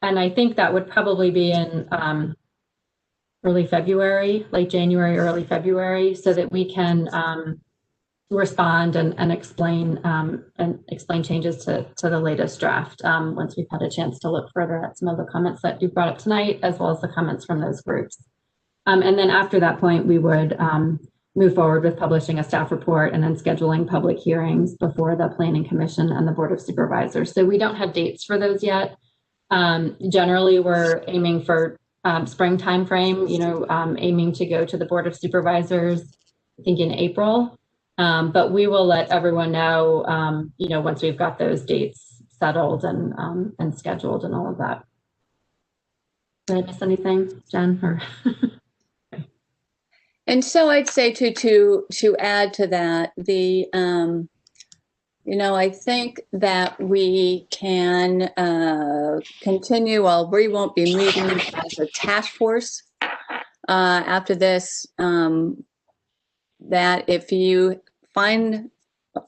I think that would probably be in early February, late January, early February, so that we can respond and explain changes to the latest draft once we've had a chance to look further at some of the comments that you brought up tonight, as well as the comments from those groups. And then after that point, we would move forward with publishing a staff report and then scheduling public hearings before the Planning Commission and the Board of Supervisors. So we don't have dates for those yet. Generally, we're aiming for spring timeframe, aiming to go to the Board of Supervisors, I think in April. But we will let everyone know, once we've got those dates settled and scheduled and all of that. Did I miss anything, Jen? Or And so I'd say to add to that, I think that we can continue, while we won't be meeting as a task force after this, that if you find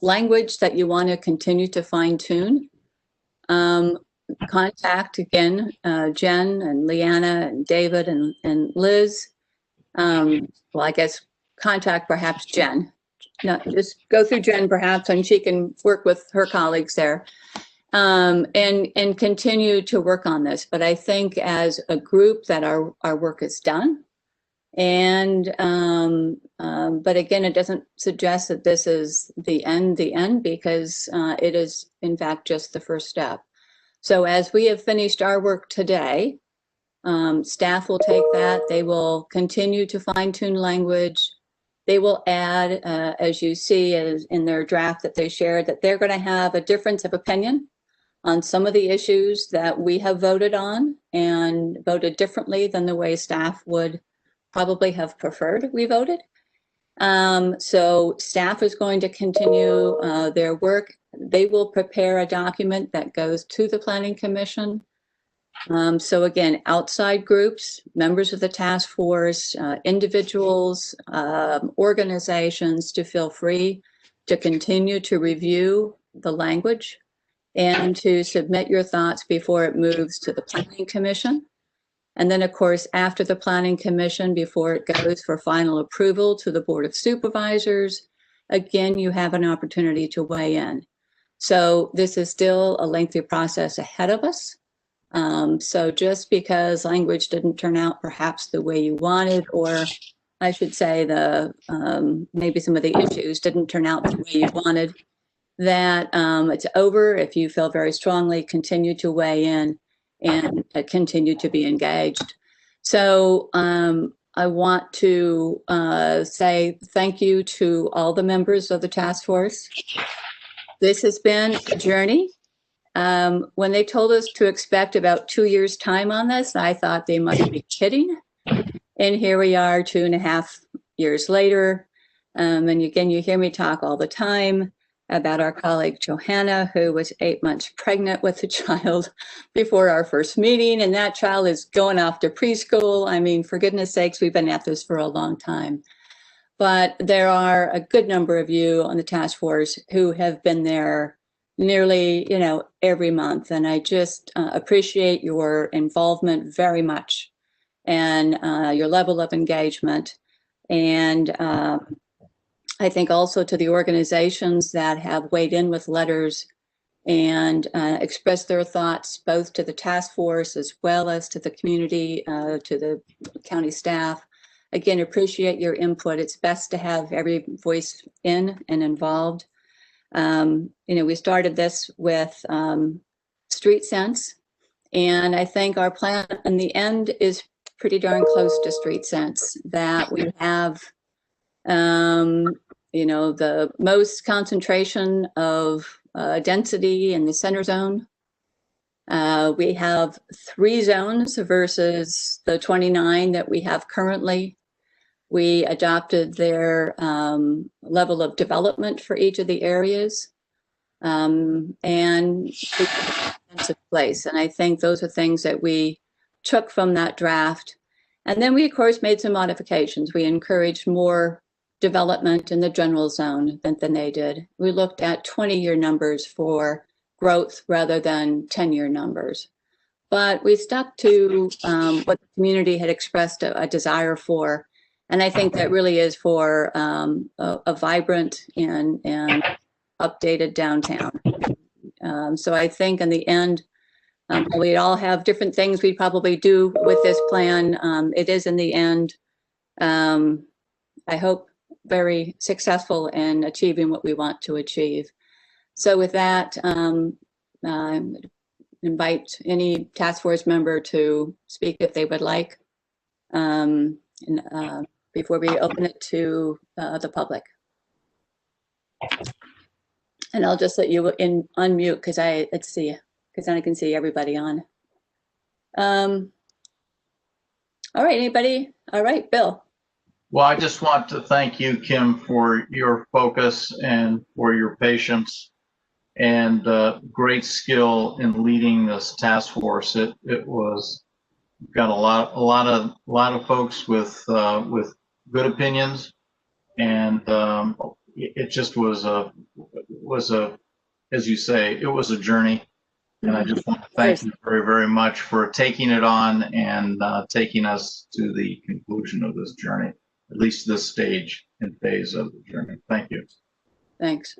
language that you want to continue to fine tune, contact again, Jen and Leanna and David and Liz. Well, I guess contact perhaps Jen. No, just go through Jen perhaps, and she can work with her colleagues there, and continue to work on this. But I think as a group that our work is done, and but again, it doesn't suggest that this is the end, because it is in fact just the first step. So as we have finished our work today, staff will take that. They will continue to fine tune language. They will add, as you see in their draft that they shared, that they're going to have a difference of opinion on some of the issues that we have voted on and voted differently than the way staff would probably have preferred we voted. So staff is going to continue their work. They will prepare a document that goes to the Planning Commission. So again, outside groups, members of the task force, individuals, organizations, to feel free to continue to review the language and to submit your thoughts before it moves to the Planning Commission. And then, of course, after the Planning Commission, before it goes for final approval to the Board of Supervisors, again, you have an opportunity to weigh in. So this is still a lengthy process ahead of us. So just because language didn't turn out perhaps the way you wanted, or I should say maybe some of the issues didn't turn out the way you wanted, that it's over. If you feel very strongly, continue to weigh in and continue to be engaged. So I want to say thank you to all the members of the task force. This has been a journey. When they told us to expect about 2 years' time on this, I thought they must be kidding. And here we are 2.5 years later. And again, you hear me talk all the time. about our colleague Johanna, who was 8 months pregnant with a child before our first meeting, and that child is going off to preschool. I mean, for goodness sakes, we've been at this for a long time. But there are a good number of you on the task force who have been there nearly, every month. And I just appreciate your involvement very much and your level of engagement. And I think also to the organizations that have weighed in with letters and expressed their thoughts, both to the task force as well as to the community, to the county staff. Again, appreciate your input. It's best to have every voice in and involved. We started this with street sense, and I think our plan in the end is pretty darn close to street sense, that we have the most concentration of density in the center zone. We have 3 zones versus the 29 that we have currently. We adopted their level of development for each of the areas and place. And I think those are things that we took from that draft. And then we, of course, made some modifications. We encouraged more development in the general zone than they did. We looked at 20-year numbers for growth rather than 10-year numbers. But we stuck to what the community had expressed a desire for. And I think that really is for a vibrant and updated downtown. So I think in the end, we all have different things we probably do with this plan. It is in the end, I hope, very successful in achieving what we want to achieve. So with that, invite any task force member to speak if they would like. Before we open it to the public. And I'll just let you unmute because then I can see everybody on. All right, anybody? All right, Bill. Well, I just want to thank you, Kim, for your focus and for your patience and great skill in leading this task force. It was got a lot of folks with good opinions, and it just was a as you say, it was a journey. And I just want to thank you very, very much for taking it on and taking us to the conclusion of this journey, at least this stage and phase of the journey. Thank you. Thanks.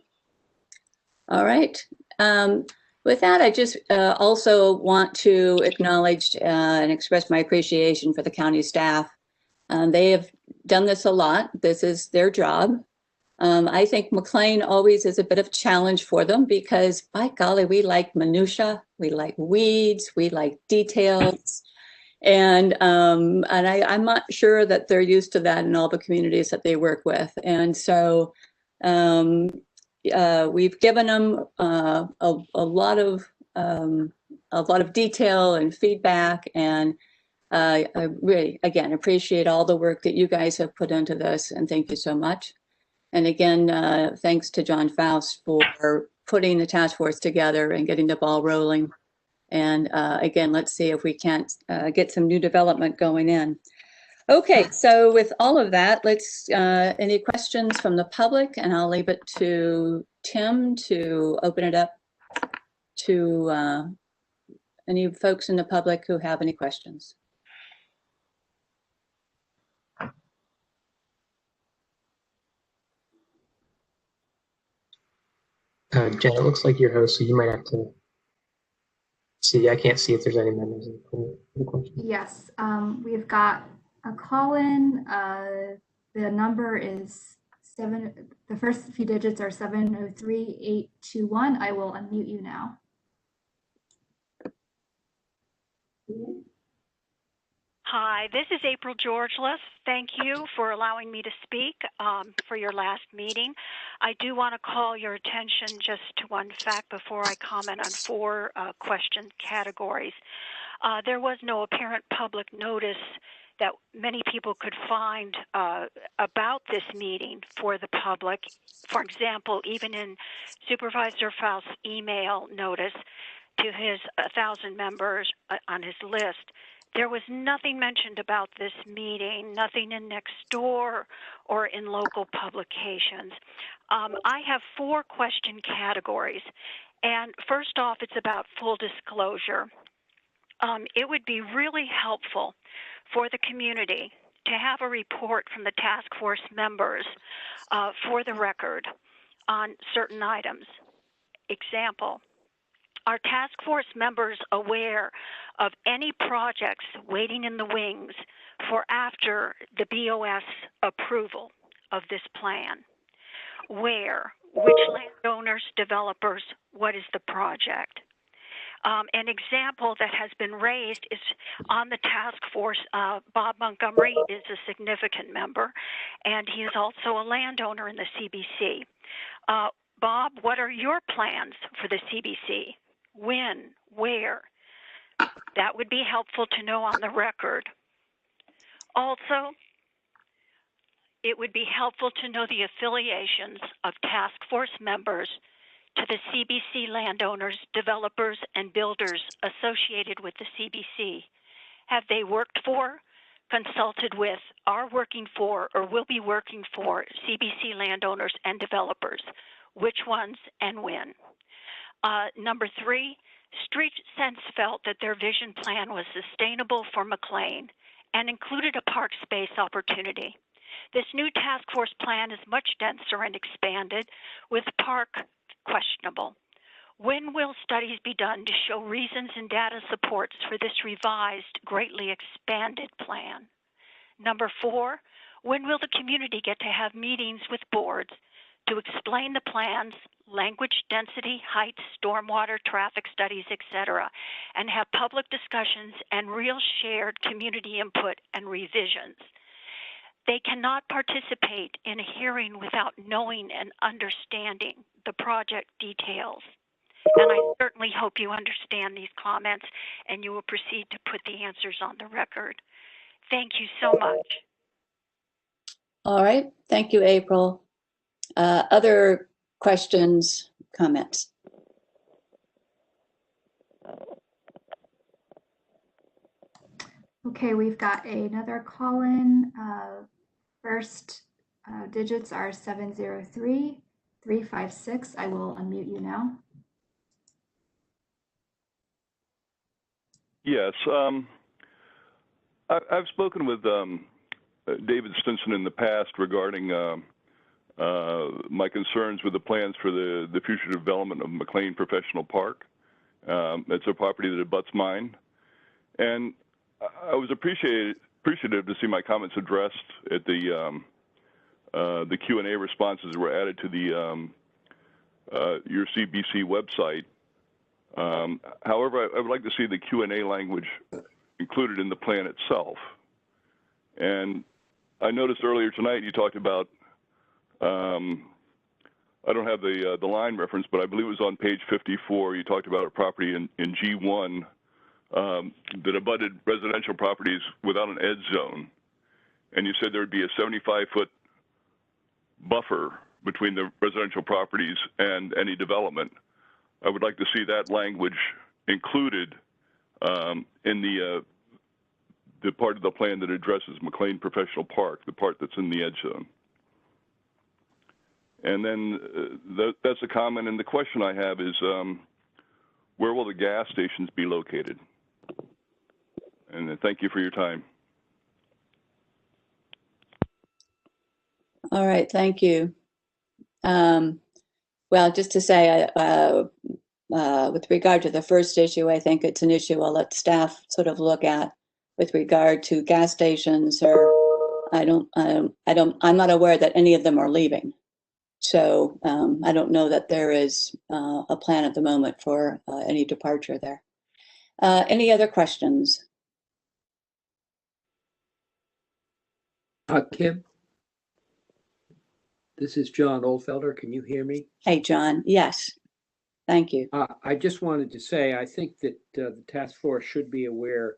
All right. With that, I just also want to acknowledge and express my appreciation for the county staff. They have done this a lot. This is their job. I think McLean always is a bit of a challenge for them because, by golly, we like minutia, we like weeds, we like details. And I'm not sure that they're used to that in all the communities that they work with. And so we've given them a lot of detail and feedback, and I really, again, appreciate all the work that you guys have put into this, and thank you so much. And again, thanks to John Faust for putting the task force together and getting the ball rolling. And again, let's see if we can't get some new development going in. Okay, so with all of that, let's, any questions from the public? And I'll leave it to Tim to open it up to any folks in the public who have any questions. Jen, it looks like you're host, so you might have to see. I can't see if there's any members in the question. Yes, we've got a call-in. The number is the first few digits are 703821. I will unmute you now. Hi, this is April Georgeless. Thank you for allowing me to speak for your last meeting. I do want to call your attention just to one fact before I comment on 4 question categories. There was no apparent public notice that many people could find about this meeting for the public. For example, even in Supervisor Faust's email notice to his 1,000 members on his list, there was nothing mentioned about this meeting, nothing in Nextdoor or in local publications. I have 4 question categories. And first off, it's about full disclosure. It would be really helpful for the community to have a report from the task force members for the record on certain items. Example, are task force members aware of any projects waiting in the wings for after the BOS approval of this plan? Where? Which landowners, developers, what is the project? An example that has been raised is on the task force, Bob Montgomery is a significant member, and he is also a landowner in the CBC. Bob, what are your plans for the CBC? When? Where? That would be helpful to know on the record. Also, it would be helpful to know the affiliations of task force members to the CBC landowners, developers, and builders associated with the CBC. Have they worked for, consulted with, are working for, or will be working for CBC landowners and developers? Which ones and when? Number 3, Street Sense felt that their vision plan was sustainable for McLean and included a park space opportunity. This new task force plan is much denser and expanded, with park questionable. When will studies be done to show reasons and data supports for this revised, greatly expanded plan? Number 4, when will the community get to have meetings with boards to explain the plans, language density, height, stormwater, traffic studies, etc., and have public discussions and real shared community input and revisions? They cannot participate in a hearing without knowing and understanding the project details. And I certainly hope you understand these comments and you will proceed to put the answers on the record. Thank you so much. All right, thank you, April. Other questions, comments? Okay, we've got another call-in. First digits are 703-356. I will unmute you now. Yes, I've spoken with David Stinson in the past regarding my concerns with the plans for the future development of McLean Professional Park. It's a property that abuts mine, and I was appreciative to see my comments addressed at the Q&A responses that were added to the your CBC website. However, I would like to see the Q&A language included in the plan itself. And I noticed earlier tonight you talked about, I don't have the line reference, but I believe it was on page 54. You talked about a property in G1 that abutted residential properties without an edge zone. And you said there would be a 75-foot buffer between the residential properties and any development. I would like to see that language included in the part of the plan that addresses McLean Professional Park, the part that's in the edge zone. And then that's a comment. And the question I have is, where will the gas stations be located? And thank you for your time. All right, thank you. Well, just to say, with regard to the first issue, I think it's an issue I'll let staff sort of look at with regard to gas stations, or I'm not aware that any of them are leaving. So I don't know that there is a plan at the moment for any departure there. Any other questions? Kim, this is John Oldfelder. Can you hear me? Hey, John. Yes. Thank you. I just wanted to say, I think that the task force should be aware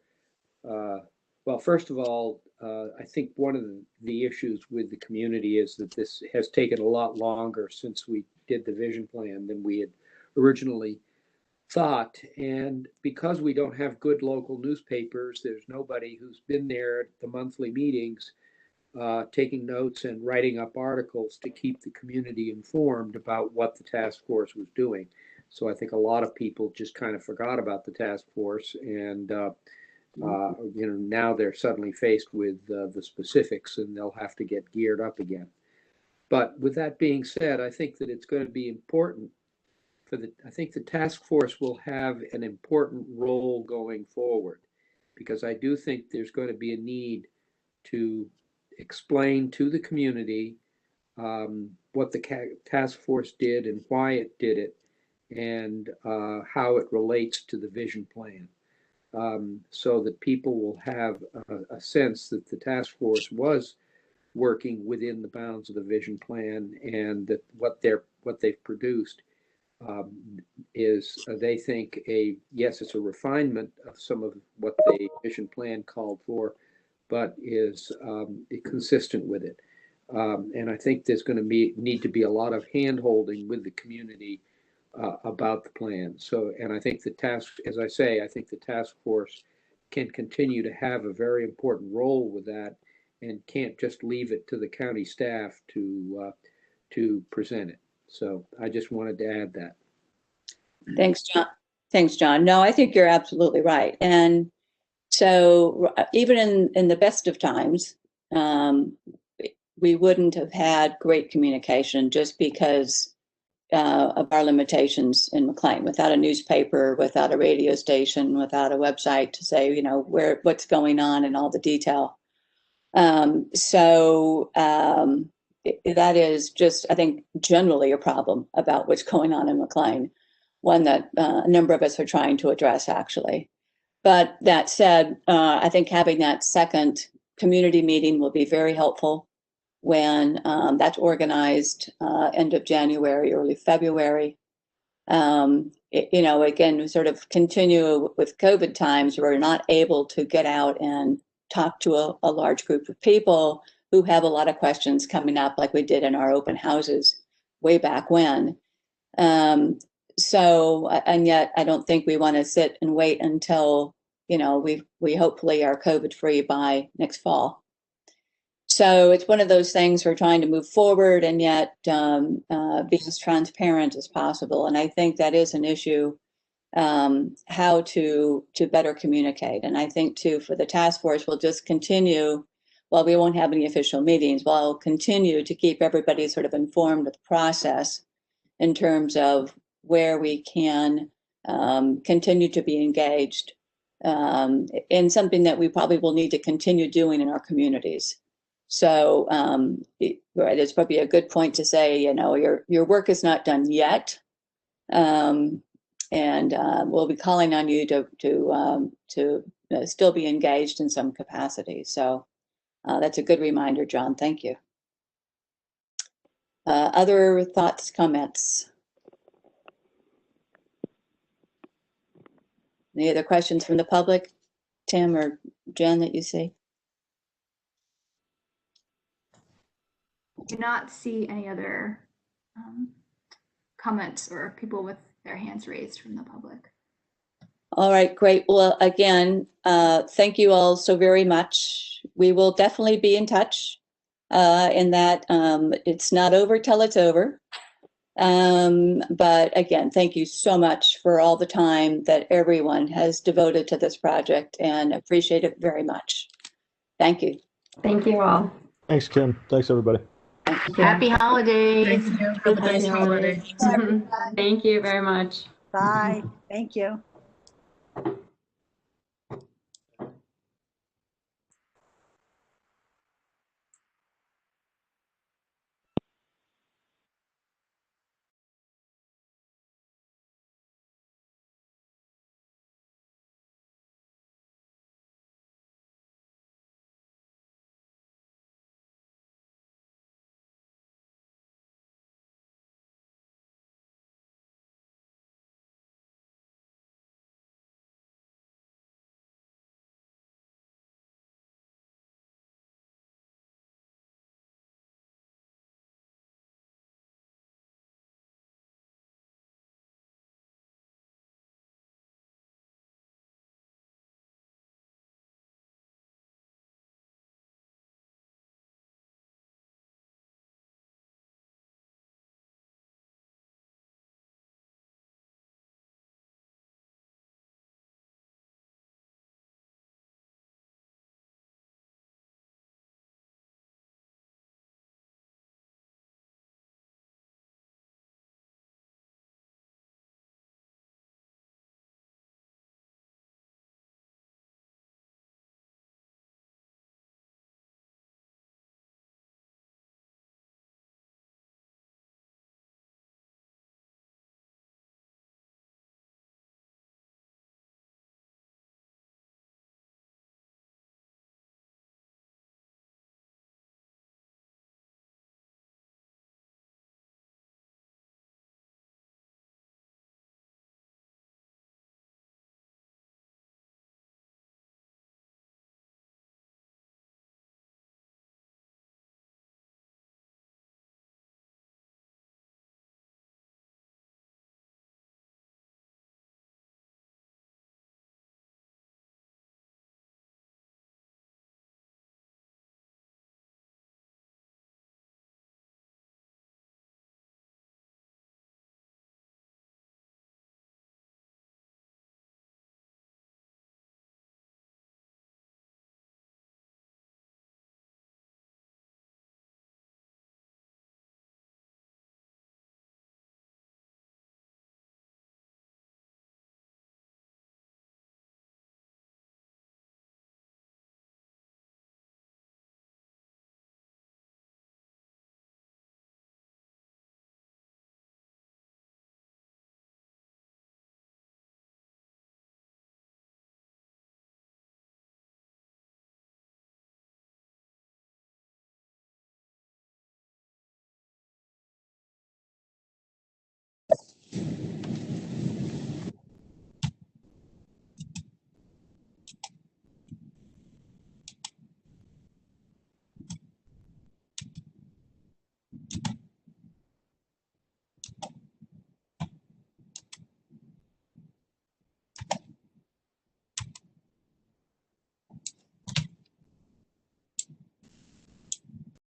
Well, first of all, I think one of the issues with the community is that this has taken a lot longer since we did the vision plan than we had originally thought. And because we don't have good local newspapers, there's nobody who's been there at the monthly meetings taking notes and writing up articles to keep the community informed about what the task force was doing. So I think a lot of people just kind of forgot about the task force, and now they're suddenly faced with the specifics, and they'll have to get geared up again. But with that being said, I think that it's going to be important I think the task force will have an important role going forward, because I do think there's going to be a need to explain to the community what the task force did and why it did it, and how it relates to the vision plan, so that people will have a sense that the task force was working within the bounds of the vision plan, and that what they've produced is, they think, it's a refinement of some of what the vision plan called for, but is consistent with it. And I think there's going to need to be a lot of hand-holding with the community about the plan. So, and I think as I say, I think the task force can continue to have a very important role with that, and can't just leave it to the county staff to present it. So I just wanted to add that. Thanks, John. Thanks, John. No, I think you're absolutely right. And so even in the best of times, we wouldn't have had great communication just because of our limitations in McLean, without a newspaper, without a radio station, without a website to say, what's going on and all the detail. That is just, I think, generally a problem about what's going on in McLean, one that a number of us are trying to address, actually. But that said, I think having that second community meeting will be very helpful when that's organized end of January, early February. Again, sort of continue with COVID times, we're not able to get out and talk to a large group of people who have a lot of questions coming up, like we did in our open houses way back when. And yet I don't think we want to sit and wait until, we hopefully are COVID free by next fall. So it's one of those things we're trying to move forward and yet be as transparent as possible. And I think that is an issue, how to better communicate. And I think too, for the task force, we'll just continue, while we won't have any official meetings, we'll continue to keep everybody sort of informed of the process in terms of where we can continue to be engaged in something that we probably will need to continue doing in our communities. So it's probably a good point to say, your work is not done yet, and we'll be calling on you to still be engaged in some capacity. So that's a good reminder, John. Thank you. Other thoughts, comments? Any other questions from the public, Tim or Jen, that you see? Do not see any other comments or people with their hands raised from the public. All right, great. Well, again, thank you all so very much. We will definitely be in touch in that it's not over till it's over. But again, thank you so much for all the time that everyone has devoted to this project, and appreciate it very much. Thank you. Thank you all. Thanks, Kim. Thanks, everybody. Happy holidays. Thank you. Have a nice holiday. Thank you very much. Bye. Thank you.